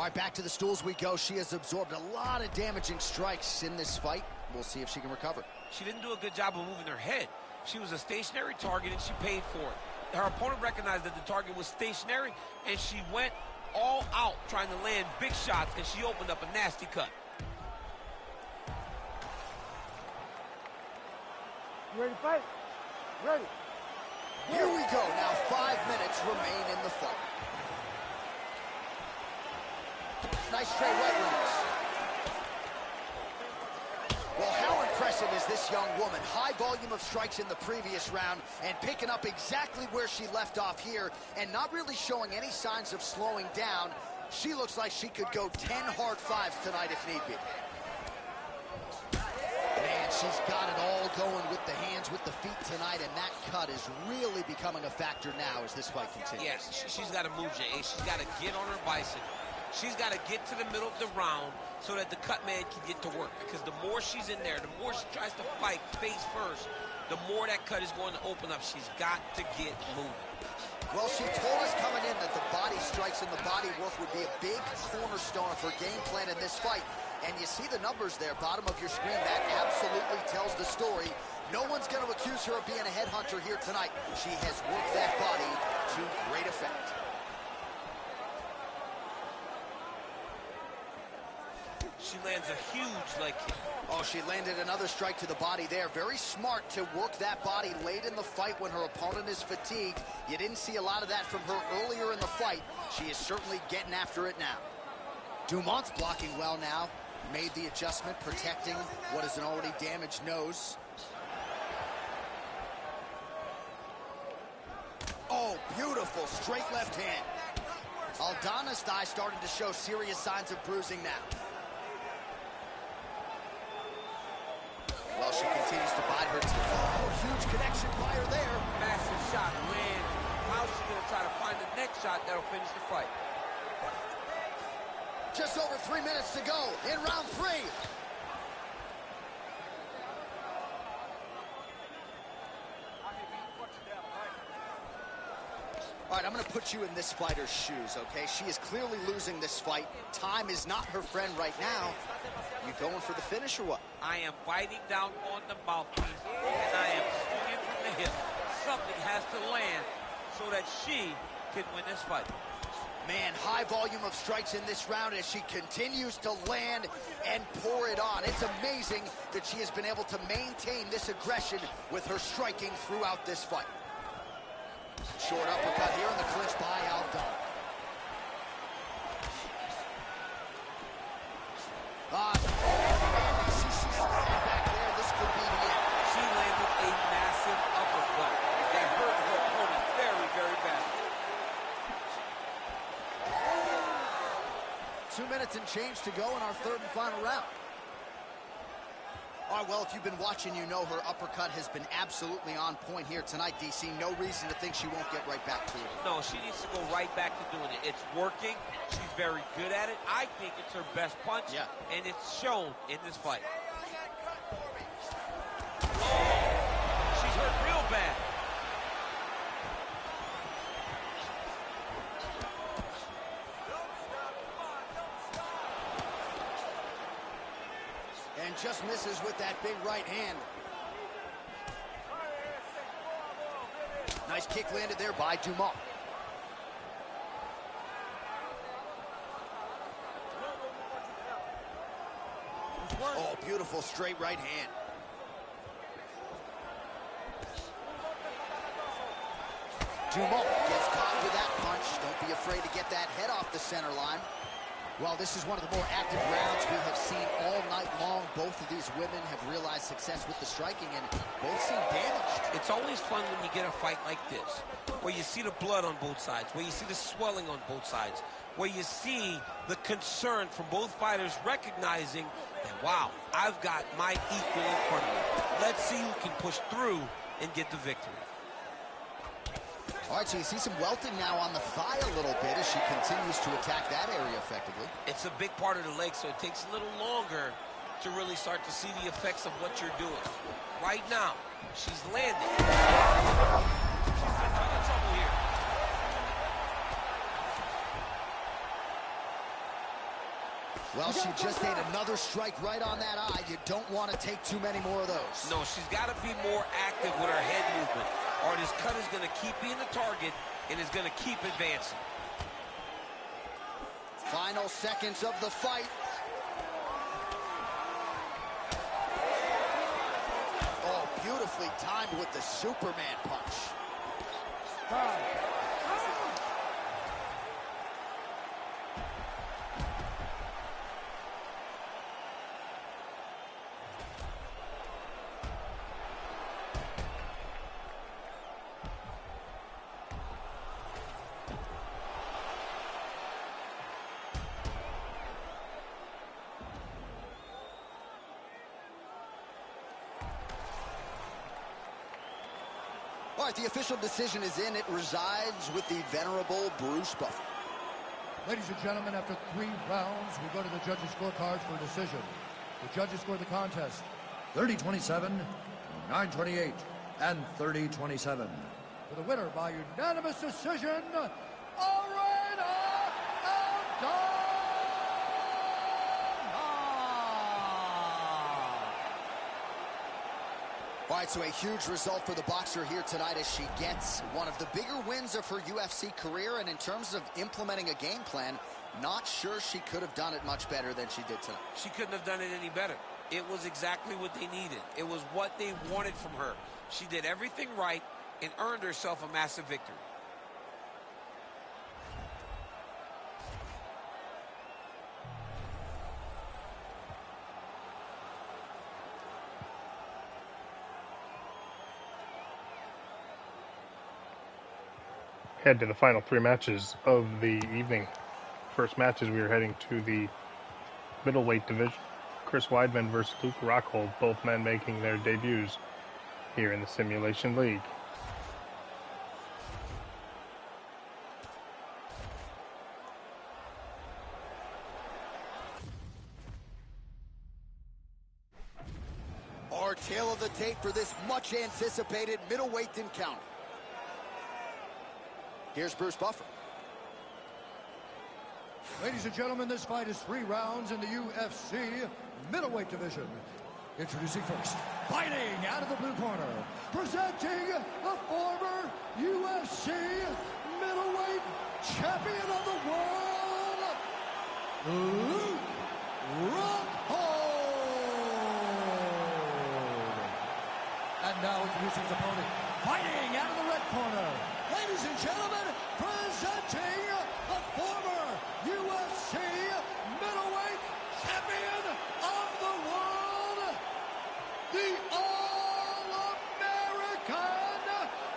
All right, back to the stools we go. She has absorbed a lot of damaging strikes in this fight. We'll see if she can recover. She didn't do a good job of moving her head. She was a stationary target, and she paid for it. Her opponent recognized that the target was stationary, and she went all out trying to land big shots, and she opened up a nasty cut. You ready to fight? Ready. Here we go. Now 5 minutes remain in the fight. Nice straight right lands. Well, how impressive is this young woman? High volume of strikes in the previous round and picking up exactly where she left off here and not really showing any signs of slowing down. She looks like she could go 10 hard fives tonight if need be. Man, she's got it all going with the hands, with the feet tonight, and that cut is really becoming a factor now as this fight continues. Yes, she's got to move, Jay. She's got to get on her bicycle. She's got to get to the middle of the round so that the cut man can get to work. Because the more she's in there, the more she tries to fight face first, the more that cut is going to open up. She's got to get moving. Well, she told us coming in that the body strikes and the body work would be a big cornerstone of her game plan in this fight. And you see the numbers there, bottom of your screen. That absolutely tells the story. No one's going to accuse her of being a headhunter here tonight. She has worked that body to great effect. She lands a huge leg kick. Oh, she landed another strike to the body there. Very smart to work that body late in the fight when her opponent is fatigued. You didn't see a lot of that from her earlier in the fight. She is certainly getting after it now. Dumont's blocking well now. Made the adjustment, protecting what is an already damaged nose. Oh, beautiful straight left hand. Aldana's thigh starting to show serious signs of bruising now. Well, she continues to bide her time. Oh, huge connection by her there. Massive shot lands. How's she going to try to find the next shot that'll finish the fight? Just over 3 minutes to go in round 3. All right, I'm going to put you in this fighter's shoes, okay? She is clearly losing this fight. Time is not her friend right now. You going for the finish or what? I am biting down on the mouthpiece, and I am swinging from the hip. Something has to land so that she can win this fight. Man, high volume of strikes in this round as she continues to land and pour it on. It's amazing that she has been able to maintain this aggression with her striking throughout this fight. Short uppercut here in the clinch by Aldana. Back there, this could be the end. She landed a massive uppercut that hurt her opponent very, very bad. 2 minutes and change to go in our third and final round. All right, well, if you've been watching, you know her uppercut has been absolutely on point here tonight, DC. No reason to think she won't get right back to it. No, she needs to go right back to doing it. It's working. She's very good at it. I think it's her best punch, and it's shown in this fight. Oh, she's hurt real bad. And just misses with that big right hand. Nice kick landed there by Dumont. Oh, beautiful straight right hand. Dumont gets caught with that punch. Don't be afraid to get that head off the center line. Well, this is one of the more active rounds we have seen all night long. Both of these women have realized success with the striking, and both seem damaged. It's always fun when you get a fight like this, where you see the blood on both sides, where you see the swelling on both sides, where you see the concern from both fighters recognizing that, wow, I've got my equal in front of me. Let's see who can push through and get the victory. All right, so you see some welting now on the thigh a little bit as she continues to attack that area effectively. It's a big part of the leg, so it takes a little longer to really start to see the effects of what you're doing. Right now, she's landing. She's in a ton of trouble here. Well, she just ate another strike right on that eye. You don't want to take too many more of those. No, she's got to be more active with her head movement, or this cut is going to keep being the target and is going to keep advancing. Final seconds of the fight. Oh, beautifully timed with the Superman punch. All right, the official decision is in. It resides with the venerable Bruce Buffer. Ladies and gentlemen, after 3 rounds, we go to the judges' scorecards for a decision. The judges scored the contest 30-27, 9-28, and 30-27. For the winner by unanimous decision, Arena Aldana! All right, so a huge result for the boxer here tonight as she gets one of the bigger wins of her UFC career. And in terms of implementing a game plan, not sure she could have done it much better than she did tonight. She couldn't have done it any better. It was exactly what they needed. It was what they wanted from her. She did everything right and earned herself a massive victory. Head to the final 3 matches of the evening. First matches, we are heading to the middleweight division. Chris Weidman versus Luke Rockhold, both men making their debuts here in the Simulation League. Our tale of the tape for this much anticipated middleweight encounter. Here's Bruce Buffer. Ladies and gentlemen, this fight is 3 rounds in the UFC middleweight division. Introducing first, fighting out of the blue corner, presenting the former UFC middleweight champion of the world, Luke Rockhold. And now introducing his opponent, fighting out of the red corner. Ladies and gentlemen, presenting the former UFC middleweight champion of the world, the All-American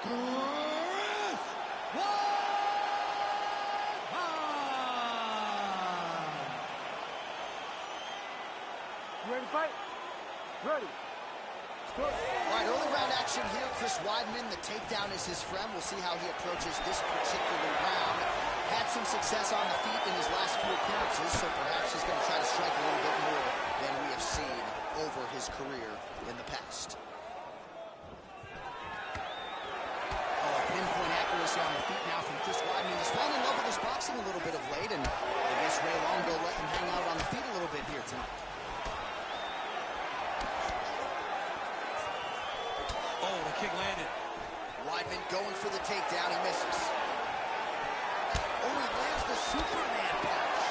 Chris Weidman. You ready to fight? Ready. All right, early round action here. Chris Weidman, the takedown is his friend. We'll see how he approaches this particular round. Had some success on the feet in his last few appearances, so perhaps he's going to try to strike a little bit more than we have seen over his career in the past. Oh, pinpoint accuracy on the feet now from Chris Weidman. He's fallen in love with his boxing a little bit of late, and I guess Ray Longo let him hang out on the feet a little bit here tonight. Oh, the kick landed. Weidman going for the takedown. He misses. Oh, he lands the Superman punch.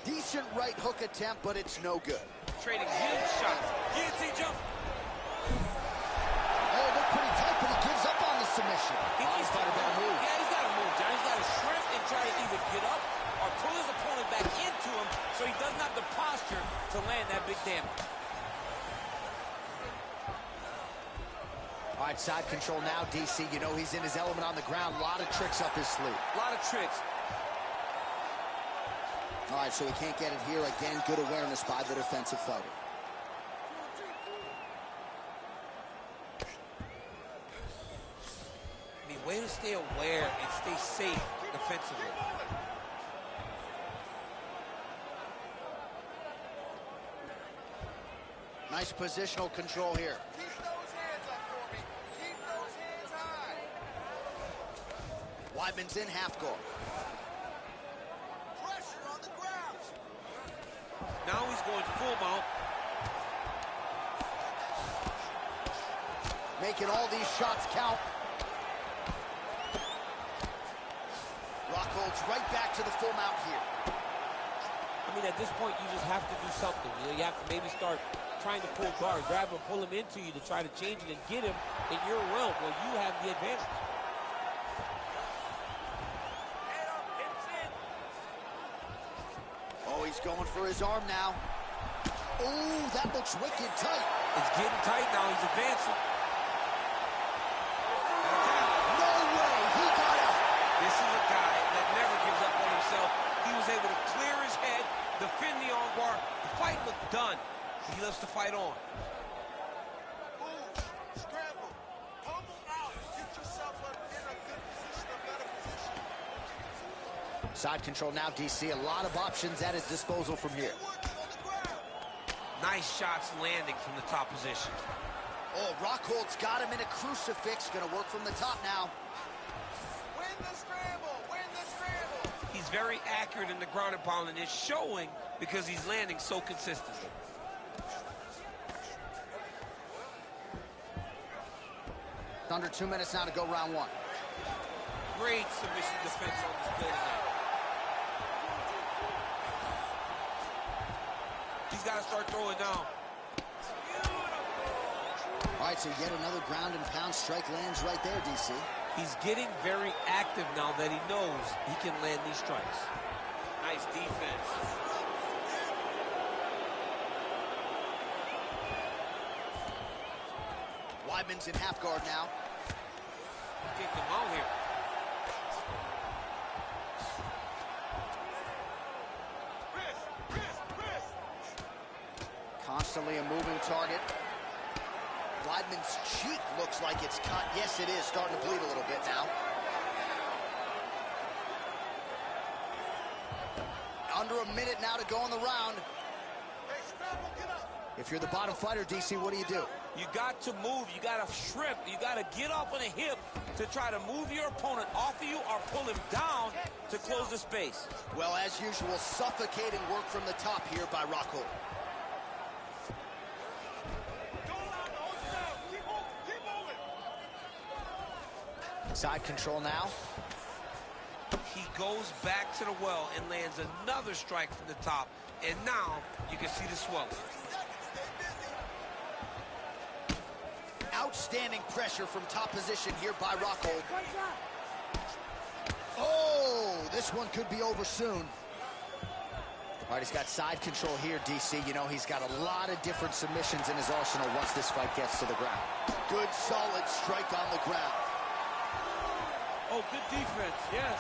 Decent right hook attempt, but it's no good. Trading huge shots. Guillotine jump. Oh, looked pretty tight, but he gives up on the submission. He needs to move. Yeah, he's got to move, John. He's got to shrimp and try to either get up or pull his opponent back into him so he doesn't have the posture to land that big damage. All right, side control now, DC. You know he's in his element on the ground. A lot of tricks up his sleeve. A lot of tricks. All right, so he can't get it here. Again, good awareness by the defensive fighter. I mean, way to stay aware and stay safe defensively. Nice positional control here. Keep those hands up for me. Keep those hands high. Weidman's in half guard. Pressure on the ground. Now he's going full mount. Making all these shots count. Rockhold's right back to the full mount here. I mean, at this point, you just have to do something. You know, you have to maybe start trying to pull guard, grab him, pull him into you to try to change it and get him in your realm where you have the advantage. Oh, he's going for his arm now. Oh, that looks wicked tight. It's getting tight now. He's advancing. No way, he got out. This is a guy that never gives up on himself. He was able to clear his head, defend the armbar. The fight looked done. He loves to fight on. Move, scramble, pummel out. Get yourself in a good position, a better position. Side control now, DC. A lot of options at his disposal from here. Working on the ground. Nice shots landing from the top position. Oh, Rockhold's got him in a crucifix. Gonna work from the top now. Win the scramble, win the scramble. He's very accurate in the ground and pound, and it's showing because he's landing so consistently. Under 2 minutes now to go round one. Great submission defense on display tonight. He's got to start throwing now. All right, so yet another ground and pound strike lands right there, DC. He's getting very active now that he knows he can land these strikes. Nice defense. Weidman's in half guard now. Kick him out here. Constantly a moving target. Weidman's cheek looks like it's cut. Yes, it is. Starting to bleed a little bit now. Under a minute now to go in the round. Hey, scramble, get up. If you're the bottom fighter, DC, what do you do? You got to move. You got to shrimp. You got to get up on a hip to try to move your opponent off of you or pull him down to close the space. Well, as usual, suffocating work from the top here by Rockhold. Don't allow him to hold you down. Keep moving, keep moving. Side control now. He goes back to the well and lands another strike from the top. And now you can see the swelling. Outstanding pressure from top position here by Rockhold. Oh, this one could be over soon. All right, he's got side control here, DC. You know, he's got a lot of different submissions in his arsenal once this fight gets to the ground. Good, solid strike on the ground. Oh, good defense, yes.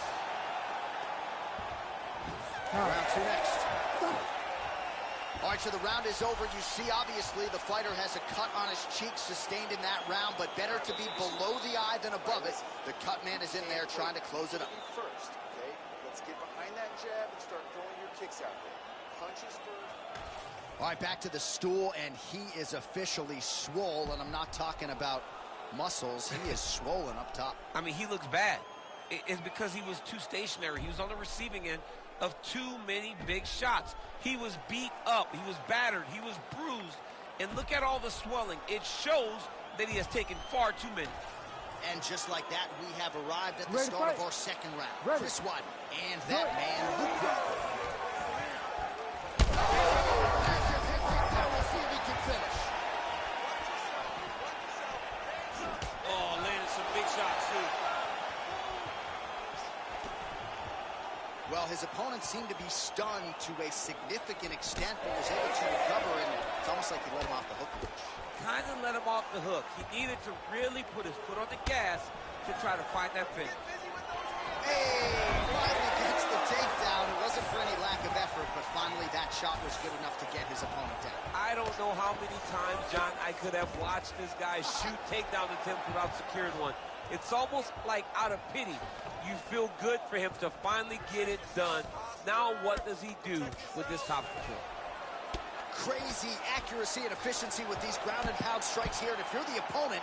Round two next. All right, so the round is over. You see, obviously, the fighter has a cut on his cheek sustained in that round, but better to be below the eye than above it. The cut man is in there trying to close it up. First, okay? Let's get behind that jab and start throwing your kicks out there. Punches first. All right, back to the stool, and he is officially swole, and I'm not talking about muscles. He is swollen up top. I mean, he looks bad. It's because he was too stationary. He was on the receiving end of too many big shots. He was beat up. He was battered. He was bruised. And look at all the swelling. It shows that he has taken far too many. And just like that, we have arrived at the start of our second round. Chris Weidman and that man, Luke Rockhold. We'll see if he can finish. Oh, landed some big shots, too. Well, his opponent seemed to be stunned to a significant extent, but was able to recover, and it's almost like he let him off the hook. Kind of let him off the hook. He needed to really put his foot on the gas to try to find that finish. Hey, finally gets the takedown. It wasn't for any lack of effort, but finally that shot was good enough to get his opponent down. I don't know how many times, John, I could have watched this guy shoot takedown attempts without securing one. It's almost like out of pity. You feel good for him to finally get it done. Now what does he do with this top control? Crazy accuracy and efficiency with these ground and pound strikes here. And if you're the opponent,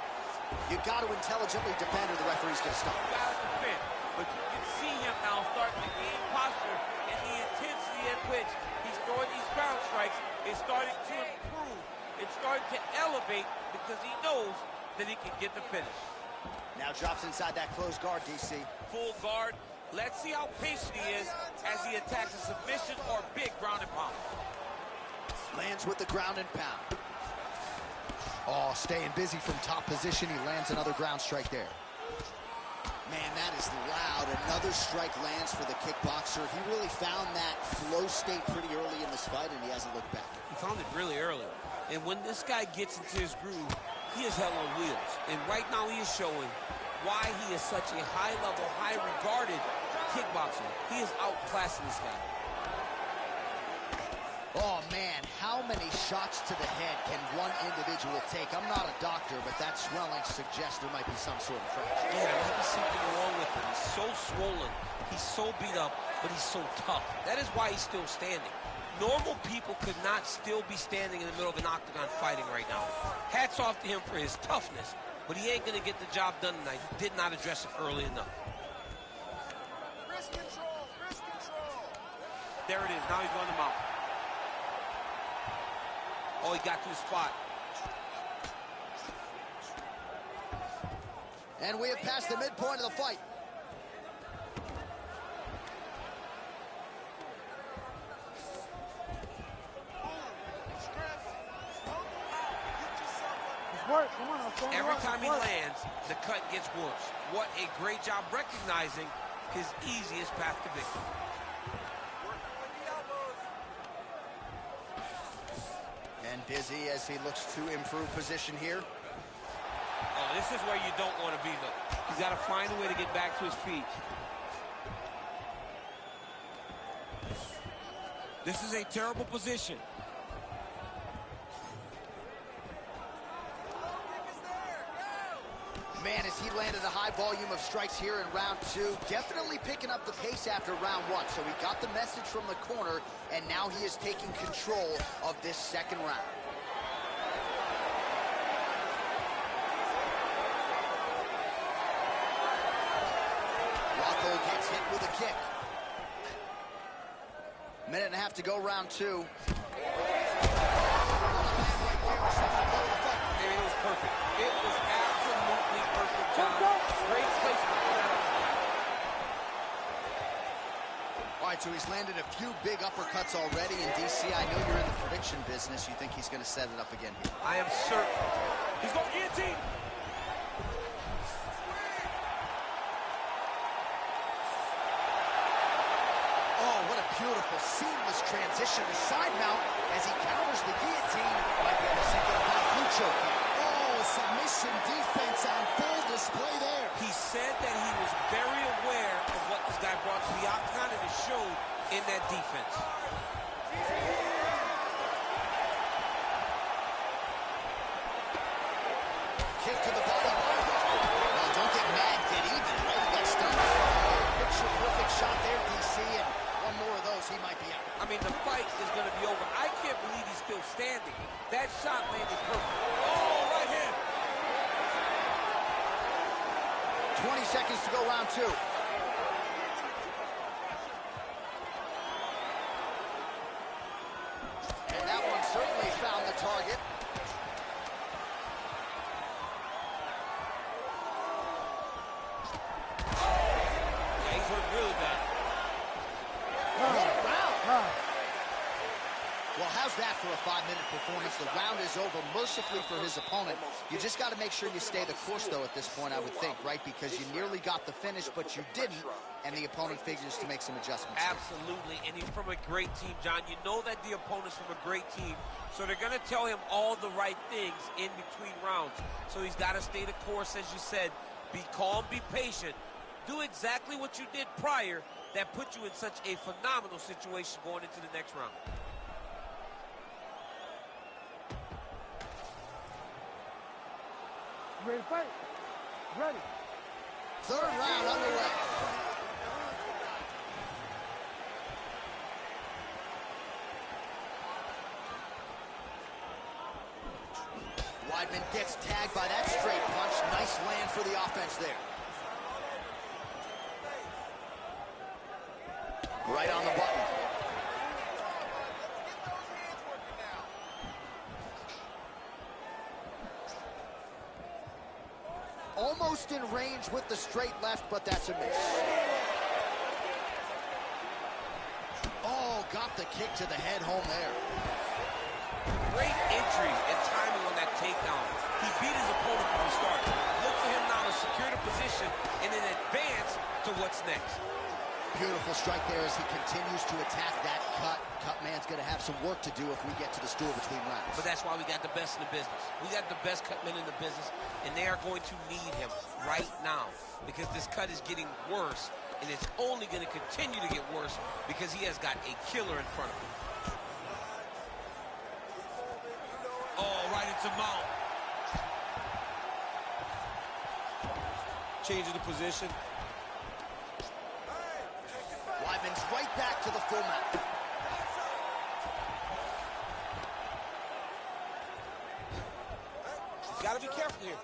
you got to intelligently defend or the referee's going to stop. You gotta defend. but you can see him now starting to gain posture, and the intensity at which he's throwing these ground strikes is starting to improve. It's starting to elevate because he knows that he can get the finish. Now drops inside that closed guard, DC. Full guard. Let's see how patient he is as he attacks a submission or big ground and pound. Lands with the ground and pound. Oh, staying busy from top position. He lands another ground strike there. Man, that is loud. Another strike lands for the kickboxer. He really found that flow state pretty early in this fight, and he hasn't looked back. He found it really early. And when this guy gets into his groove, he is hell on wheels. And right now he is showing why he is such a high-level, high-regarded kickboxer. He is outclassing this guy. Oh, man, how many shots to the head can one individual take? I'm not a doctor, but that swelling suggests there might be some sort of fracture. Yeah, there might be something wrong with him. He's so swollen. He's so beat up, but he's so tough. That is why he's still standing. Normal people could not still be standing in the middle of an octagon fighting right now. Hats off to him for his toughness, but he ain't going to get the job done tonight. He did not address it early enough. Wrist control, wrist control. There it is. Now he's on the mount. Oh, he got to his spot. And we have passed the midpoint of the fight. Work. Come on, I'll stand Every up. time he Work. lands, the cut gets worse. What a great job recognizing his easiest path to victory. And busy as he looks to improve position here. Oh, this is where you don't want to be, though. He's got to find a way to get back to his feet. This is a terrible position. Man, as he landed a high volume of strikes here in round two, definitely picking up the pace after round one. So he got the message from the corner, and now he is taking control of this second round. Rocco gets hit with a kick. Minute and a half to go, round two. It was perfect. It was absolutely perfect, John. Great placement for that. All right, so he's landed a few big uppercuts already. And DC, I know you're in the prediction business. You think he's going to set it up again here? I am certain. He's going guillotine. Oh, what a beautiful, seamless transition to side mount as he counters the guillotine. Might be able to sink it up on a blue choke. Oh, submission defense on full display there. He said that he was very aware of what this guy brought to the octagon, and it showed in that defense. Kick to the body. Well, don't get mad, get even, right? He got stunned. Picture-perfect shot there, DC, and one more of those, he might be out. I mean, the fight is going to be over. I can't believe he's still standing. That shot landed perfect. Oh, right hand. 20 seconds to go, round two. And that one certainly found the target. Yeah, he's hurt really bad. What a round. Well, how's that for a 5-minute performance? The round is over mercifully for his opponent. You just got to make sure you stay the course, though, at this point, I would think, right? Because you nearly got the finish, but you didn't, and the opponent figures to make some adjustments. Absolutely, and he's from a great team, John. You know that the opponent's from a great team, so they're going to tell him all the right things in between rounds. So he's got to stay the course, as you said. Be calm, be patient. Do exactly what you did prior that put you in such a phenomenal situation going into the next round. Ready to fight? Ready. Third round underway. Weidman gets tagged by that straight punch. Nice land for the offense there. Right on the button. Almost in range with the straight left, but that's a miss. Oh, got the kick to the head home there. Great entry and timing on that takedown. He beat his opponent from the start. Look for him now to secure the position and then advance to what's next. Beautiful strike there as he continues to attack that cut. Cut man's going to have some work to do if we get to the stool between rounds. But that's why we got the best in the business. We got the best cut men in the business, and they are going to need him right now because this cut is getting worse, and it's only going to continue to get worse because he has got a killer in front of him. Oh, right into mount. Changing the position. Weidman's right back to the full mount. He's got to be careful here.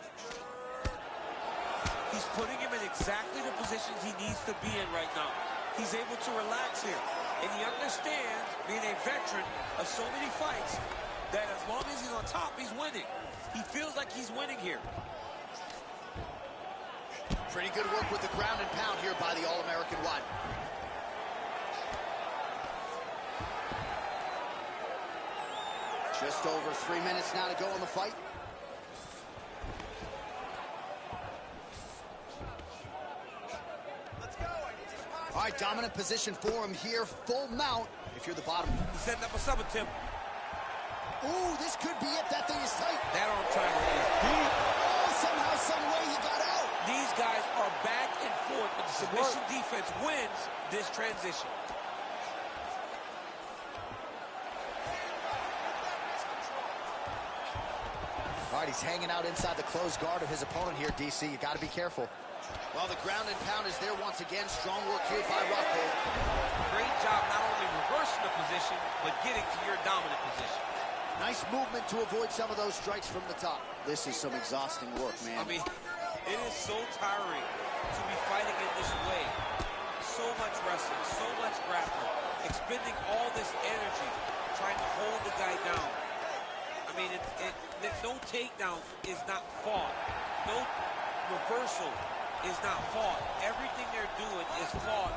He's putting him in exactly the positions he needs to be in right now. He's able to relax here. And he understands, being a veteran of so many fights, that as long as he's on top, he's winning. He feels like he's winning here. Pretty good work with the ground and pound here by the All-American Weidman. Just over 3 minutes now to go in the fight. All right, dominant position for him here. Full mount if you're the bottom. He's setting up a sub attempt. Ooh, this could be it. That thing is tight. That arm triangle is deep. Oh, somehow, some way he got out. These guys are back and forth, but the submission defense wins this transition. All right, he's hanging out inside the closed guard of his opponent here, DC. You got to be careful. Well, the ground and pound is there once again. Strong work here by Rocco. Great job not only reversing the position, but getting to your dominant position. Nice movement to avoid some of those strikes from the top. This is some exhausting work, man. I mean, it is so tiring to be fighting in this way. So much wrestling, so much grappling, expending all this energy, trying to hold the guy down. I mean, no takedown is not fought. No reversal is not fought. Everything they're doing is fought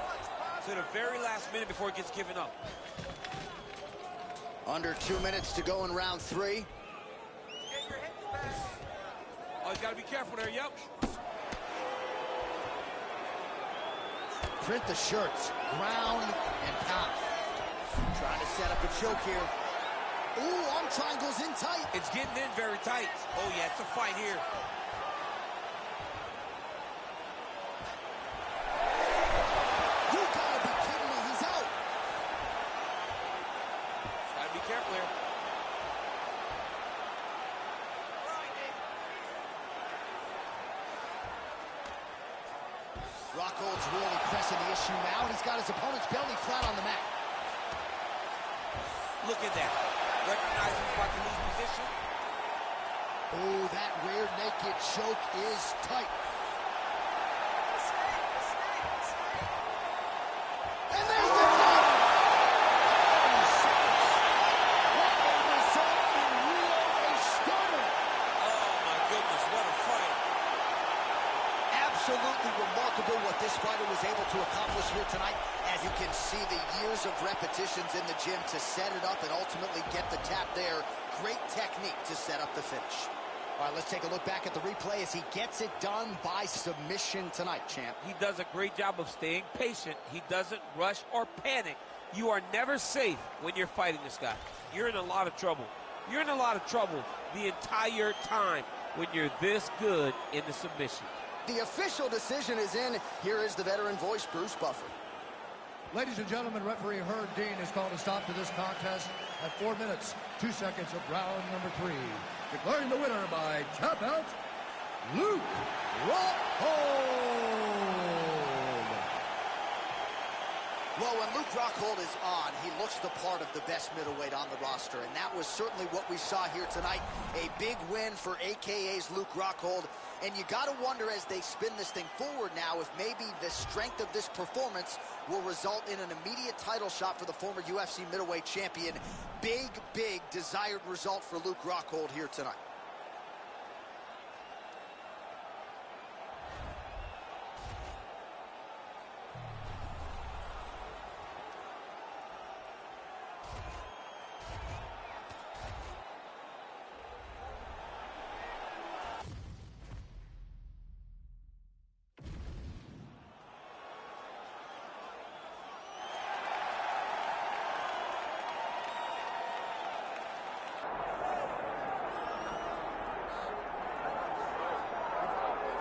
to the very last minute before it gets given up. Under 2 minutes to go in round 3. Oh, you gotta be careful there, yep. Print the shirts, ground and pound. Trying to set up a choke here. Ooh, arm triangle's in tight. It's getting in very tight. Oh yeah, it's a fight here. You gotta be kidding me, he's out. Gotta be careful here. Rockhold's really pressing the issue now, and he's got his opponent's belly flat on the mat. Look at that. Recognizing he's about to lose position. Oh, that rear naked choke is tight. And there's the tap! What a result in Rio a stunner. Oh my goodness, what a fight. Absolutely remarkable what this fighter was able to accomplish here tonight. As you can see, the years of repetitions in the gym to set it up and ultimately get the tap there. Great technique to set up the finish. All right, let's take a look back at the replay as he gets it done by submission tonight, champ. He does a great job of staying patient. He doesn't rush or panic. You are never safe when you're fighting this guy. You're in a lot of trouble. You're in a lot of trouble the entire time when you're this good in the submission. The official decision is in. Here is the veteran voice, Bruce Buffer. Ladies and gentlemen, referee Herb Dean has called a stop to this contest at 4 minutes, 2 seconds of round number 3. Declaring the winner by tap out, Luke Rockhold. Well, when Luke Rockhold is on, he looks the part of the best middleweight on the roster, and that was certainly what we saw here tonight. A big win for AKA's Luke Rockhold, and you got to wonder as they spin this thing forward now if maybe the strength of this performance will result in an immediate title shot for the former UFC middleweight champion. Big, big desired result for Luke Rockhold here tonight.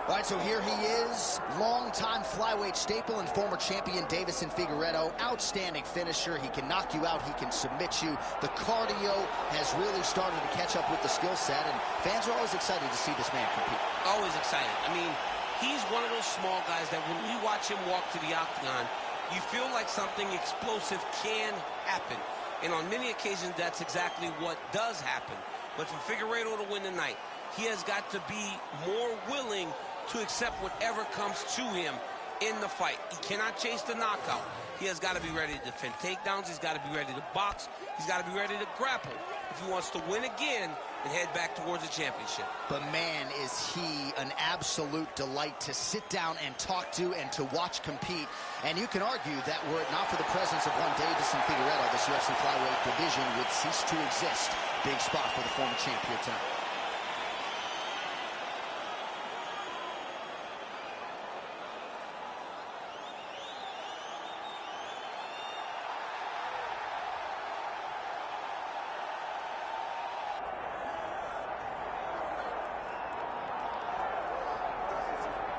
All right, so here he is, longtime flyweight staple and former champion Deiveson Figueiredo. Outstanding finisher. He can knock you out. He can submit you. The cardio has really started to catch up with the skill set, and fans are always excited to see this man compete. Always excited. I mean, he's one of those small guys that when you watch him walk to the octagon, you feel like something explosive can happen. And on many occasions, that's exactly what does happen. But for Figueiredo to win tonight, he has got to be more willing to accept whatever comes to him in the fight. He cannot chase the knockout. He has got to be ready to defend takedowns. He's got to be ready to box. He's got to be ready to grapple if he wants to win again and head back towards the championship. But man, is he an absolute delight to sit down and talk to and to watch compete. And you can argue that were it not for the presence of one Deiveson Figueiredo, this UFC flyweight division would cease to exist. Big spot for the former champ here tonight.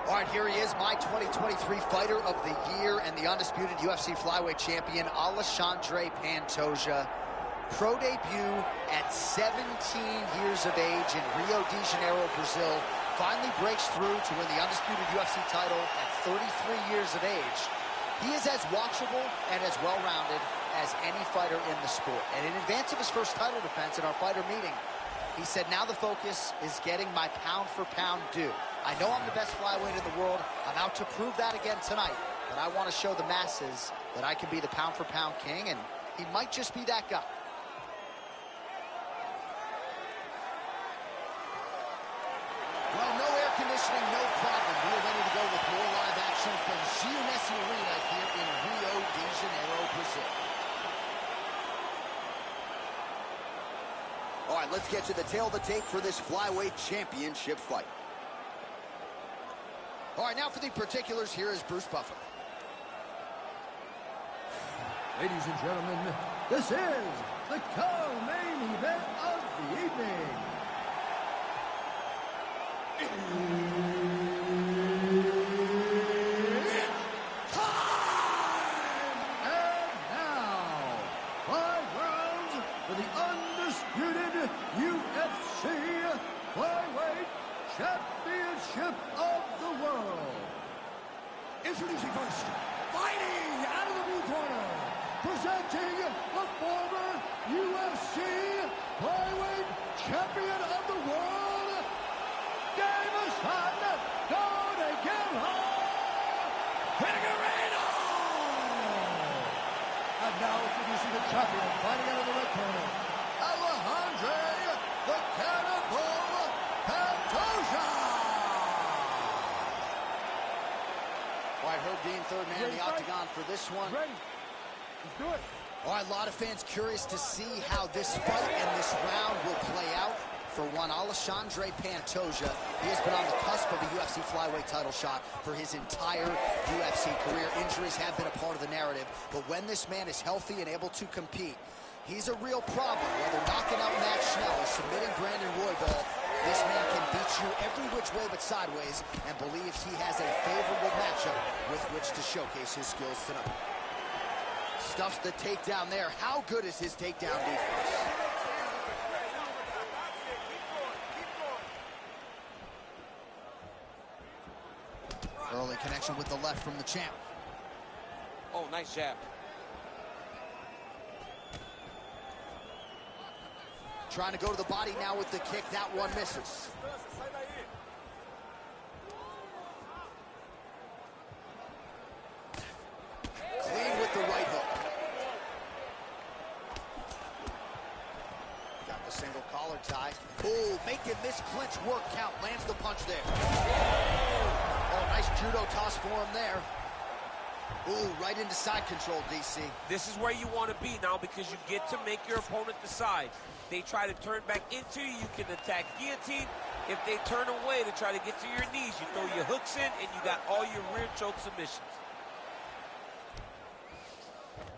All right, here he is, my 2023 Fighter of the Year and the undisputed UFC flyweight champion, Alexandre Pantoja. Pro debut at 17 years of age in Rio de Janeiro, Brazil. Finally breaks through to win the undisputed UFC title at 33 years of age. He is as watchable and as well-rounded as any fighter in the sport. And in advance of his first title defense in our fighter meeting, he said, now the focus is getting my pound-for-pound due. I know I'm the best flyweight in the world. I'm out to prove that again tonight. But I want to show the masses that I can be the pound-for-pound king, and he might just be that guy. Well, no air conditioning, no problem. We are ready to go with more live action from Giannessi Arena here in Rio de Janeiro, Brazil. All right, let's get to the tail of the tape for this flyweight championship fight. All right, now for the particulars, here is Bruce Buffer. Ladies and gentlemen, this is the co-main event of the evening. Time! And now, 5 rounds for the undisputed UFC Flyweight Championship of the world. Introducing first, fighting out of the blue corner, presenting the former UFC Flyweight Champion of the world, Deiveson Figueiredo! And now introducing the champion, fighting out of the red corner, Alexandre the Cannibal Pantoja! All right, Herb Dean, third man in the octagon for this one. Ready. Let's do it. All right, a lot of fans curious to see how this fight and this round will play out. For one, Alexandre Pantoja, he has been on the cusp of a UFC flyweight title shot for his entire UFC career. Injuries have been a part of the narrative, but when this man is healthy and able to compete, he's a real problem. Whether knocking out Matt Schnell or submitting Brandon Royval, this man can beat you every which way but sideways and believes he has a favorable matchup with which to showcase his skills tonight. Stuffs the takedown there. How good is his takedown defense? Early connection with the left from the champ. Oh, nice jab. Trying to go to the body now with the kick. That one misses. Clean with the right hook. Got the single collar tie. Ooh, making this clinch work count. Lands the punch there. Oh, nice judo toss for him there. Ooh, right into side control, DC. This is where you want to be now because you get to make your opponent decide. They try to turn back into you, you can attack guillotine. If they turn away to try to get to your knees, you throw your hooks in and you got all your rear choke submissions.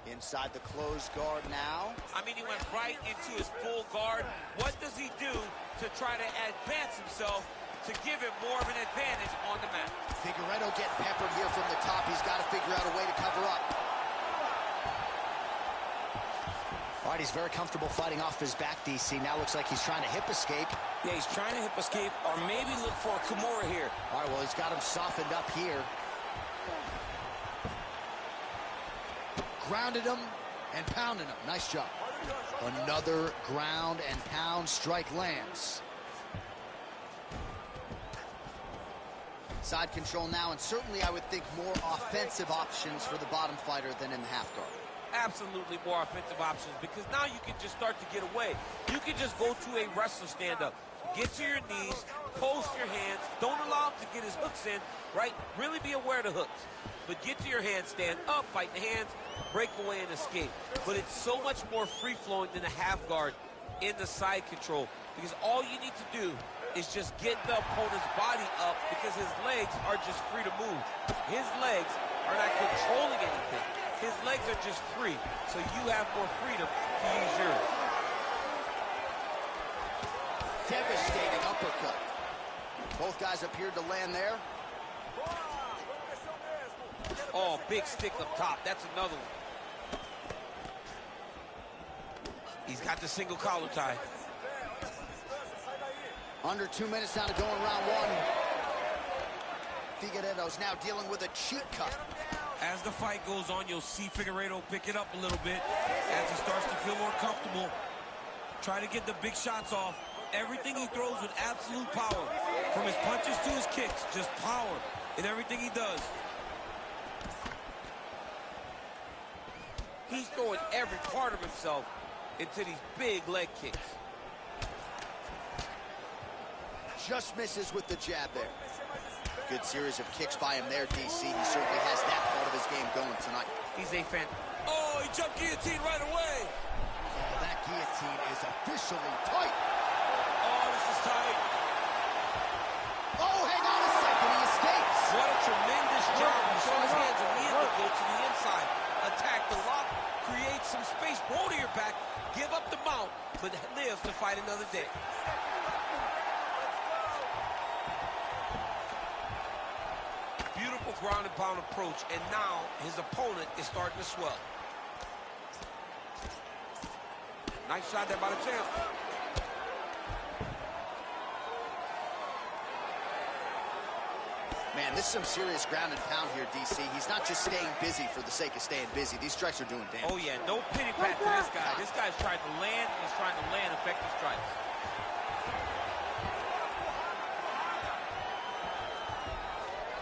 Inside the closed guard now. I mean, he went right into his full guard. What does he do to try to advance himself to give him more of an advantage on the mat? Figueredo getting peppered here from the top. He's got to figure out a way to cover up. All right, he's very comfortable fighting off his back, DC. Now looks like he's trying to hip escape. Yeah, he's trying to hip escape or maybe look for a Kimura here. All right, well, he's got him softened up here. Grounded him and pounded him. Nice job. Another ground and pound strike lands. Side control now, and certainly I would think more offensive options for the bottom fighter than in the half guard. Absolutely more offensive options because now you can just start to get away. You can just go to a wrestler stand-up. Get to your knees, post your hands, don't allow him to get his hooks in, right? Really be aware of the hooks. But get to your hands, stand up, fight the hands, break away and escape. But it's so much more free-flowing than a half guard in the side control because all you need to do is just get the opponent's body up because his legs are just free to move. His legs are not controlling anything. His legs are just free, so you have more freedom to use yours. Devastating uppercut. Both guys appeared to land there. Oh, big stick up top. That's another one. He's got the single collar tie. Under 2 minutes now to go in round one. Figueredo's now dealing with a cheek cut. As the fight goes on, you'll see Figueredo pick it up a little bit as he starts to feel more comfortable. Try to get the big shots off. Everything he throws with absolute power. From his punches to his kicks, just power in everything he does. He's throwing every part of himself into these big leg kicks. Just misses with the jab there. Good series of kicks by him there, DC. He certainly has that part of his game going tonight. He's a fan. Oh, he jumped guillotine right away. Oh, that guillotine is officially tight. Oh, this is tight. Oh, hang on a second. He escapes. What a tremendous job. You saw his hands immediately go to the inside. Attack the lock, create some space, roll to your back, give up the mount, but live to fight another day. Beautiful ground and pound approach, and now his opponent is starting to swell. Nice shot there by the champ. Man, this is some serious ground and pound here, DC. He's not just staying busy for the sake of staying busy. These strikes are doing damage. Oh, yeah, no pity pat to this guy. This guy's trying to land, and he's trying to land effective strikes.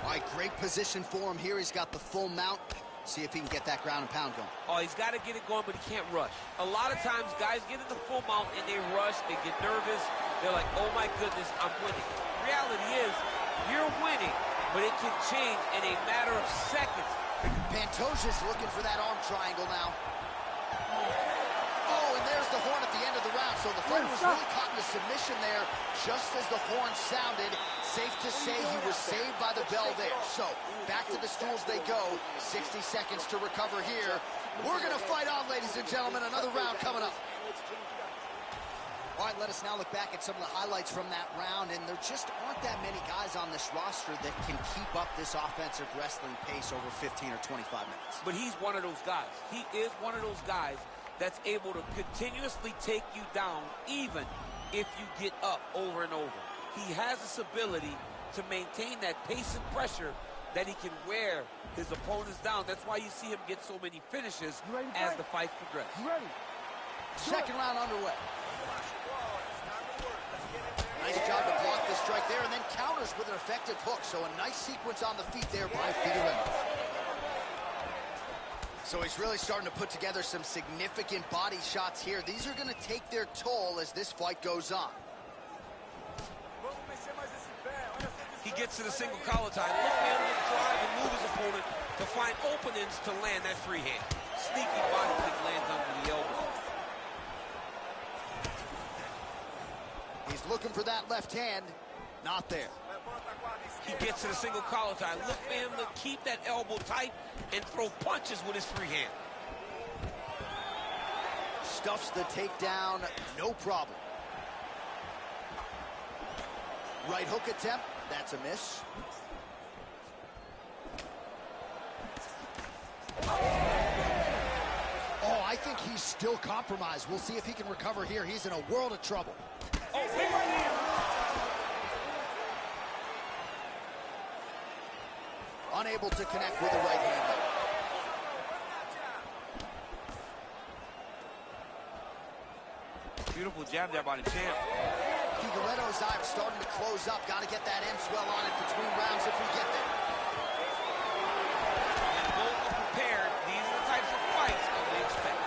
All right, great position for him here. He's got the full mount. See if he can get that ground and pound going. Oh, he's got to get it going, but he can't rush. A lot of times, guys get in the full mount, and they rush, they get nervous. They're like, oh, my goodness, I'm winning. Reality is, you're winning, but it can change in a matter of seconds. Pantoja's looking for that arm triangle now. Oh, and there's the horn at the end of the round. So the fighter was really caught in a submission there just as the horn sounded. Safe to say he was saved by the bell there. So back to the stools they go. 60 seconds to recover here. We're going to fight on, ladies and gentlemen. Another round coming up. All right, let us now look back at some of the highlights from that round, and there just aren't that many guys on this roster that can keep up this offensive wrestling pace over 15 or 25 minutes. But he's one of those guys. He is one of those guys that's able to continuously take you down, even if you get up over and over. He has this ability to maintain that pace and pressure that he can wear his opponents down. That's why you see him get so many finishes as the fight progresses. Second round underway. Nice job to block the strike there, and then counters with an effective hook. So a nice sequence on the feet there by Figueroa. So he's really starting to put together some significant body shots here. These are going to take their toll as this fight goes on. He gets to the single collar tie. Look for him to drive and move his opponent to find openings to land that free hand. Sneaky body kick lands under the elbow. He's looking for that left hand. Not there. He gets to the single collar tie. Look for him to keep that elbow tight and throw punches with his free hand. Stuffs the takedown, no problem. Right hook attempt, that's a miss. Oh, I think he's still compromised. We'll see if he can recover here. He's in a world of trouble. Oh, big right hand. Unable to connect with the right hand. Beautiful jab there by the champ. Figueroa's eye starting to close up. Got to get that M swell on it between rounds if we get there. And both are prepared. These are the types of fights that we expect.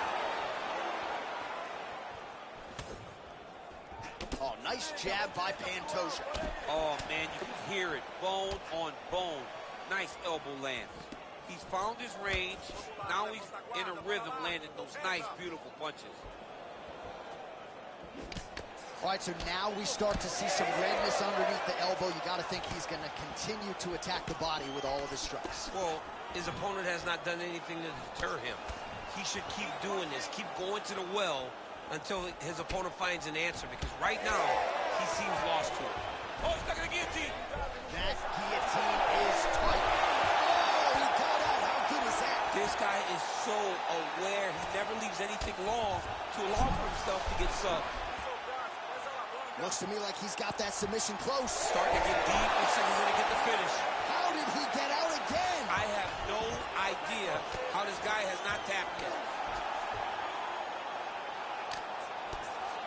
Oh, nice jab by Pantoja. Oh, man, you can hear it. Bone on bone. Nice elbow lands. He's found his range. Now he's in a rhythm landing those nice, beautiful punches. All right, so now we start to see some redness underneath the elbow. You got to think he's going to continue to attack the body with all of his strikes. Well, his opponent has not done anything to deter him. He should keep doing this, keep going to the well until his opponent finds an answer, because right now, he seems lost to it. Oh, he's stuck in the guillotine. That guillotine is tight. Oh, he got out. How good is that? This guy is so aware. He never leaves anything long to allow for himself to get subbed. Looks to me like he's got that submission close. Starting to get deep. Looks like he's going to get the finish. How did he get out again? I have no idea how this guy has not tapped yet.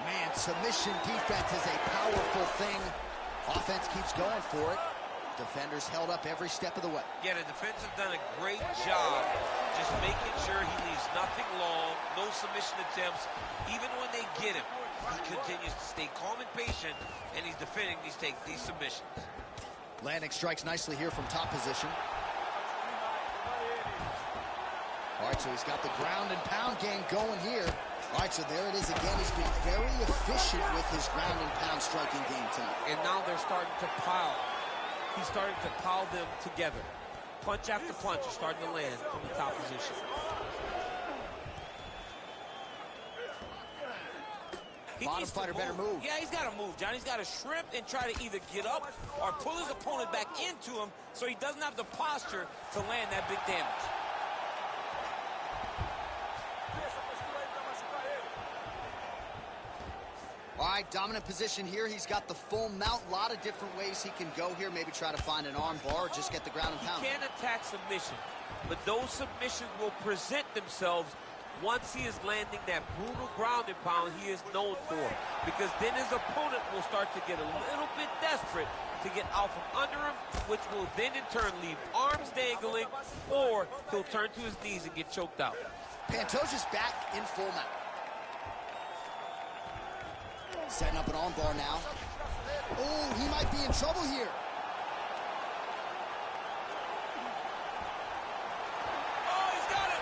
Man, submission defense is a powerful thing. Offense keeps going for it. Defenders held up every step of the way. Yeah, the defense have done a great job just making sure he leaves nothing long, no submission attempts. Even when they get him, he continues to stay calm and patient, and he's defending these submissions. Landing strikes nicely here from top position. All right, so he's got the ground and pound game going here. All right, so there it is again. He's been very efficient with his ground and pound striking game tonight. And now they're starting to pile. He's starting to pile them together. Punch after punch is starting to land from the top position. Bottom fighter better move. Yeah, he's got to move, John. He's got to shrimp and try to either get up or pull his opponent back into him so he doesn't have the posture to land that big damage. All right, dominant position here. He's got the full mount. A lot of different ways he can go here. Maybe try to find an arm bar or just get the ground and pound. He can attack submission, but those submissions will present themselves once he is landing that brutal ground and pound he is known for. Because then his opponent will start to get a little bit desperate to get out from under him, which will then in turn leave arms dangling, or he'll turn to his knees and get choked out. Pantoja's back in full mount. Setting up an arm bar now. Oh, he might be in trouble here. Oh, he's got it!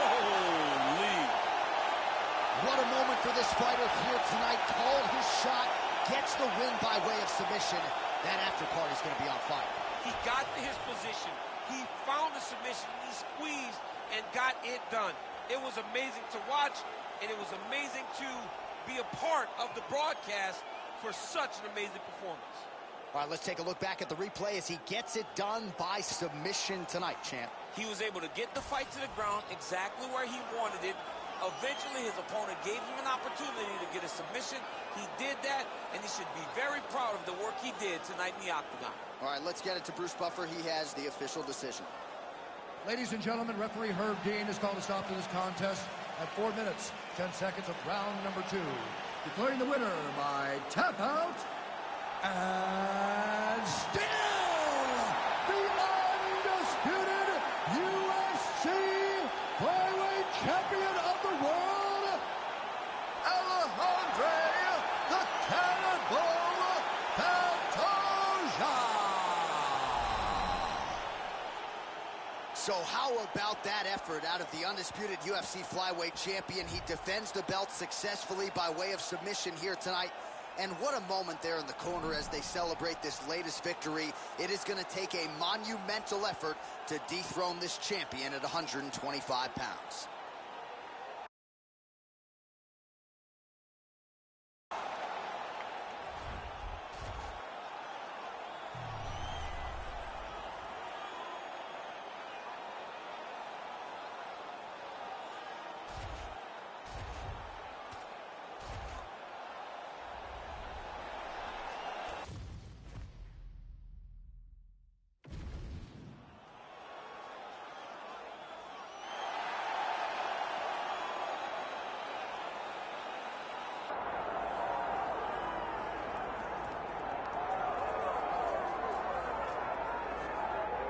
Holy! What a moment for this fighter here tonight. Called his shot, gets the win by way of submission. That after party's going to be on fire. He got to his position. He found the submission. He squeezed and got it done. It was amazing to watch, and it was amazing to be a part of the broadcast for such an amazing performance. All right, let's take a look back at the replay as he gets it done by submission tonight, champ. He was able to get the fight to the ground exactly where he wanted it. Eventually, his opponent gave him an opportunity to get a submission. He did that, and he should be very proud of the work he did tonight in the octagon. All right, let's get it to Bruce Buffer. He has the official decision. Ladies and gentlemen, referee Herb Dean has called a stop to this contest at 4 minutes, 10 seconds of round number 2. Declaring the winner by tap out, and still the undisputed UFC flyweight champion of the world, Alejandro the Cannibal Pantoja. So how about that effort out of the undisputed UFC flyweight champion? He defends the belt successfully by way of submission here tonight. And what a moment there in the corner as they celebrate this latest victory. It is going to take a monumental effort to dethrone this champion at 125 pounds.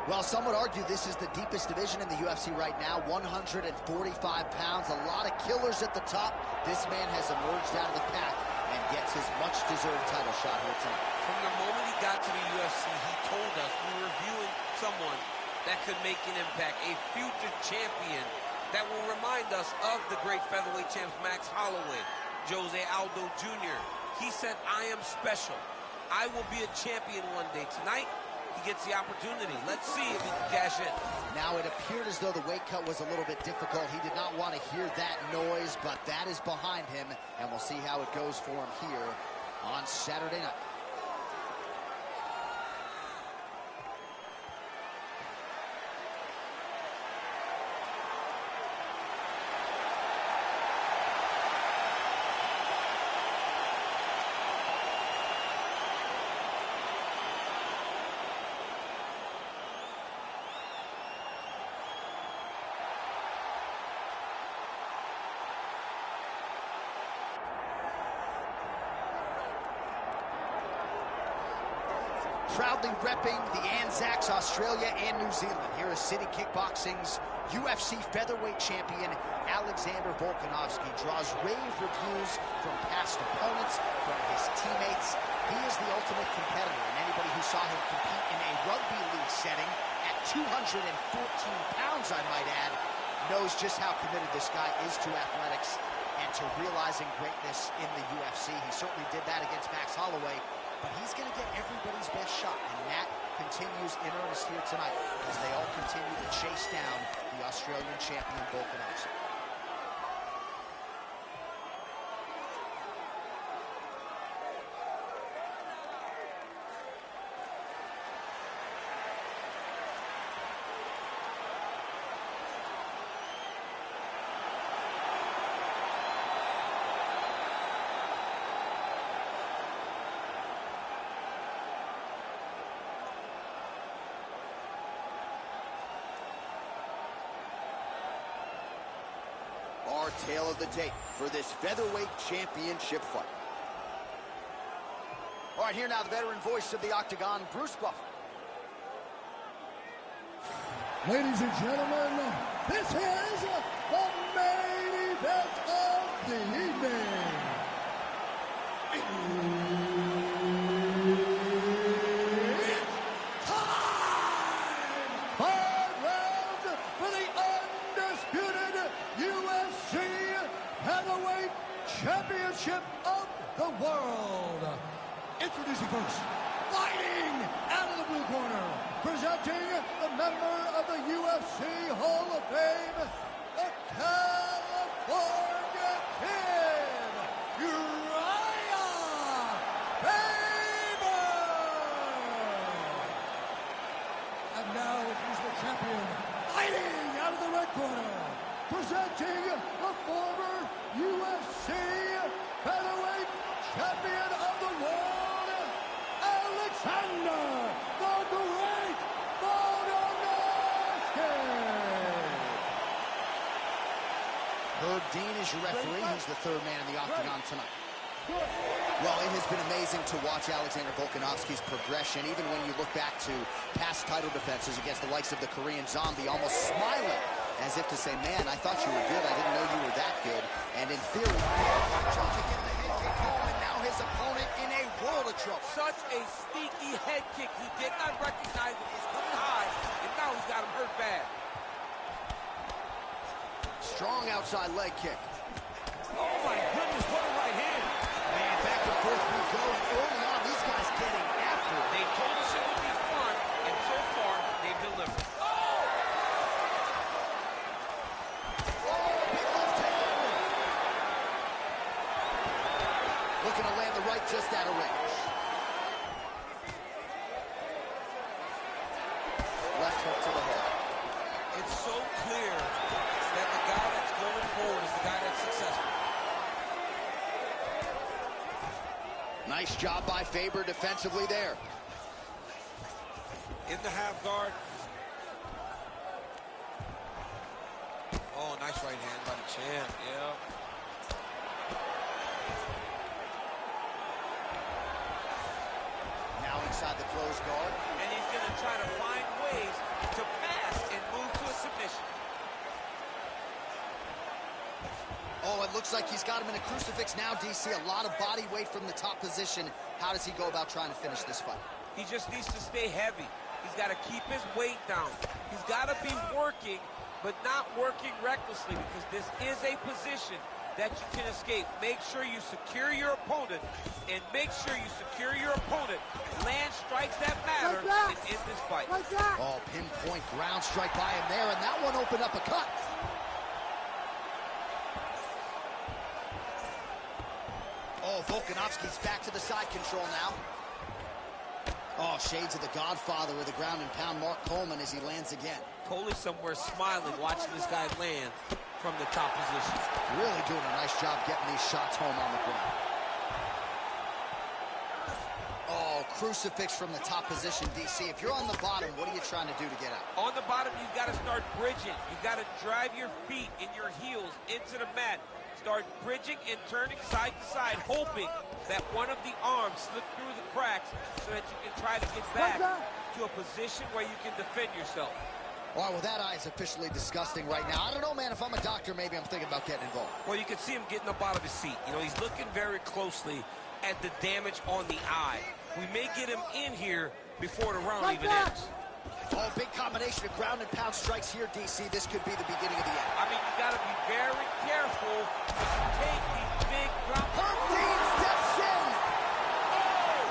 Well, some would argue this is the deepest division in the UFC right now, 145 pounds, a lot of killers at the top. This man has emerged out of the pack and gets his much-deserved title shot here tonight. From the moment he got to the UFC, he told us we were viewing someone that could make an impact, a future champion that will remind us of the great featherweight champs Max Holloway, Jose Aldo Jr. He said, I am special. I will be a champion one day. Tonight, he gets the opportunity. Let's see if he can cash in. Now, it appeared as though the weight cut was a little bit difficult. He did not want to hear that noise, but that is behind him, and we'll see how it goes for him here on Saturday night. Proudly repping the Anzacs, Australia and New Zealand. Here is City Kickboxing's UFC featherweight champion, Alexander Volkanovski. Draws rave reviews from past opponents, from his teammates. He is the ultimate competitor, and anybody who saw him compete in a rugby league setting at 214 pounds, I might add, knows just how committed this guy is to athletics and to realizing greatness in the UFC. He certainly did that against Max Holloway, but he's going to get everybody's best shot, and that continues in earnest here tonight as they all continue to chase down the Australian champion, Volkanovski. Our tale of the tape for this featherweight championship fight. All right, here now the veteran voice of the Octagon, Bruce Buffer. Ladies and gentlemen, this is the main event of the evening. It's time! 5 rounds for the undisputed UFC Heavyweight Championship of the world. Introducing first, fighting out of the blue corner, presenting the member of the UFC Hall of Fame, the California Kid, Faber! And now he's the champion, fighting out of the red corner, presenting the former UFC Featherweight Champion of the World, Alexander the Great Volkanovski. Heard Dean is your referee. He's the third man in the octagon tonight. Well, it has been amazing to watch Alexander Volkanovski's progression, even when you look back to past title defenses against the likes of the Korean Zombie, almost smiling as if to say, man, I thought you were good. I didn't know you were that good. And in theory, Joe to get the head kick home, and now his opponent in a world of trouble. Such a sneaky head kick. He did not recognize it was coming high, and now he's got him hurt bad. Strong outside leg kick. Oh, my goodness, what a right hand. Man, back and forth we go. Early on, these guys getting after it. They told us it would be fun, and so far, they've delivered. Looking to land the right just out of range. Left hook to the head. It's so clear that the guy that's going forward is the guy that's successful. Nice job by Faber defensively there. In the half guard. Oh, nice right hand by the champ. Yeah. Now inside the closed guard. And he's going to try to find ways to pass and move to a submission. Oh, it looks like he's got him in a crucifix now, DC. A lot of body weight from the top position. How does he go about trying to finish this fight? He just needs to stay heavy. He's got to keep his weight down. He's got to be working, but not working recklessly, because this is a position that you can escape. Make sure you secure your opponent, and make sure you secure your opponent. Land strikes that matter and end this fight. Oh, pinpoint ground strike by him there, and that one opened up a cut. Oh, Volkanovski's back to the side control now. Oh, shades of the godfather of the ground and pound, Mark Coleman, as he lands again. Coley's somewhere smiling, watching this guy land from the top position. Really doing a nice job getting these shots home on the ground. Oh, crucifix from the top position, DC. If you're on the bottom, what are you trying to do to get out? On the bottom, you've got to start bridging. You've got to drive your feet and your heels into the mat. Start bridging and turning side to side, hoping that one of the arms slip through the cracks so that you can try to get back to a position where you can defend yourself. All right, well, that eye is officially disgusting right now. I don't know, man. If I'm a doctor, maybe I'm thinking about getting involved. Well, you can see him getting up out of his seat. You know, he's looking very closely at the damage on the eye. We may get him in here before the round even ends. Oh, big combination of ground and pound strikes here, DC. This could be the beginning of the end. I mean, you got to be very careful when you take these big ground. Herb Dean steps in. Oh!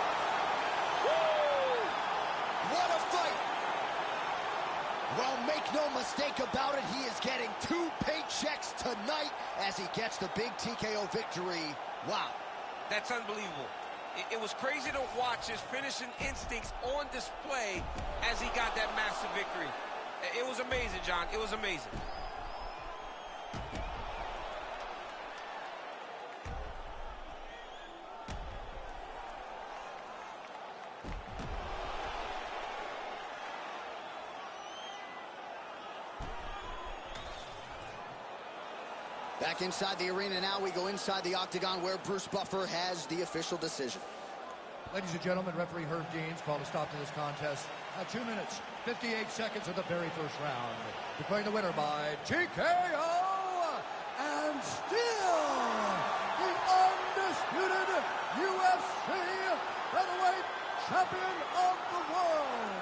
Woo! What a fight. Well, make no mistake about it, he is getting 2 paychecks tonight as he gets the big TKO victory. Wow. That's unbelievable. It was crazy to watch his finishing instincts on display as he got that massive victory. It was amazing, John. It was amazing. Back inside the arena now, we go inside the octagon where Bruce Buffer has the official decision. Ladies and gentlemen, referee Herb Dean's called a stop to this contest at 2 minutes, 58 seconds of the very first round. Declaring the winner by TKO, and still the undisputed UFC featherweight champion of the world,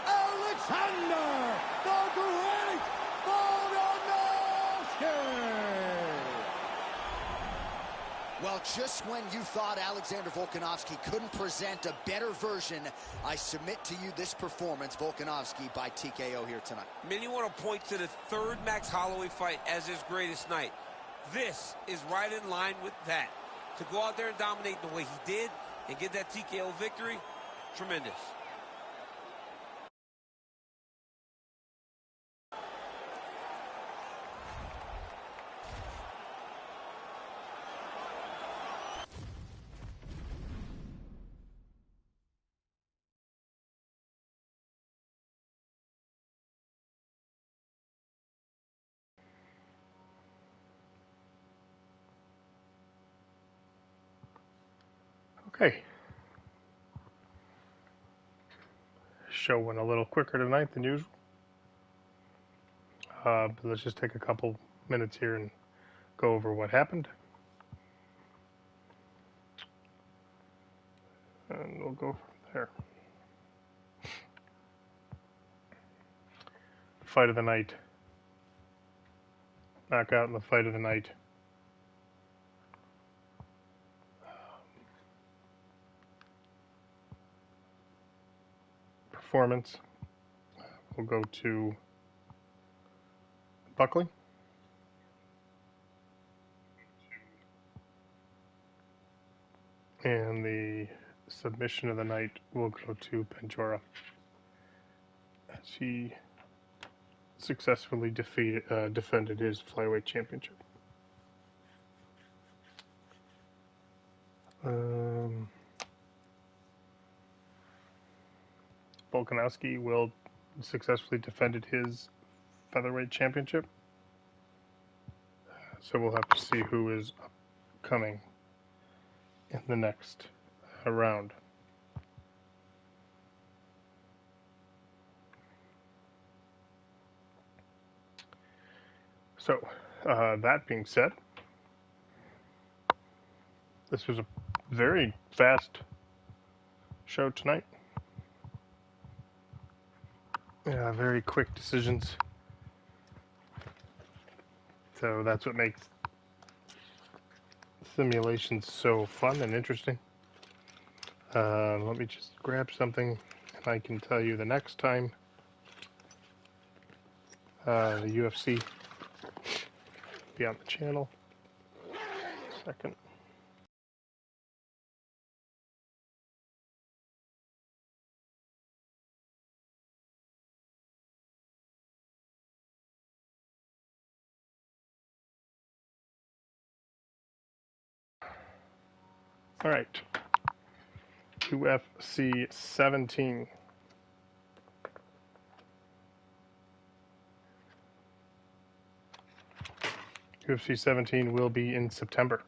Alexander the Great Volkanovski. Well, just when you thought Alexander Volkanovski couldn't present a better version, I submit to you this performance, Volkanovski by TKO here tonight. Many want to point to the third Max Holloway fight as his greatest night. This is right in line with that. To go out there and dominate the way he did and get that TKO victory, tremendous. Okay. Show went a little quicker tonight than usual. But let's just take a couple minutes here and go over what happened. And we'll go from there. Fight of the night. Knockout in the fight of the night. Performance. We'll go to Buckley. And the submission of the night will go to Panjora, as he successfully defended his flyweight championship. Volkanovski will successfully defended his featherweight championship. So we'll have to see who is coming in the next round. So, that being said, this was a very fast show tonight. Very quick decisions. So that's what makes simulations so fun and interesting. Let me just grab something and I can tell you the next time the UFC will be on the channel. Second. All right. UFC 17. UFC 17 will be in September.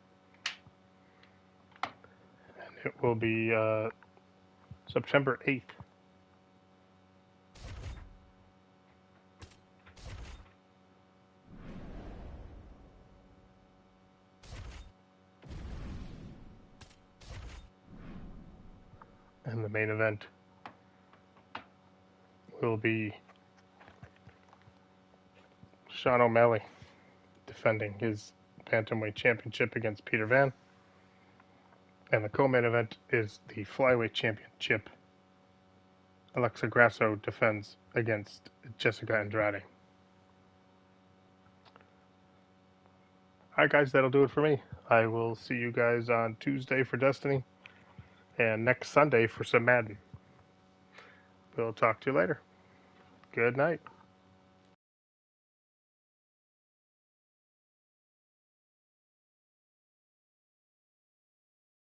And it will be September 8th. And the main event will be Sean O'Malley defending his bantamweight championship against Peter Van. And the co-main event is the flyweight championship. Alexa Grasso defends against Jessica Andrade. Alright guys, that'll do it for me. I will see you guys on Tuesday for Destiny and next Sunday for some Madden. We'll talk to you later. Good night.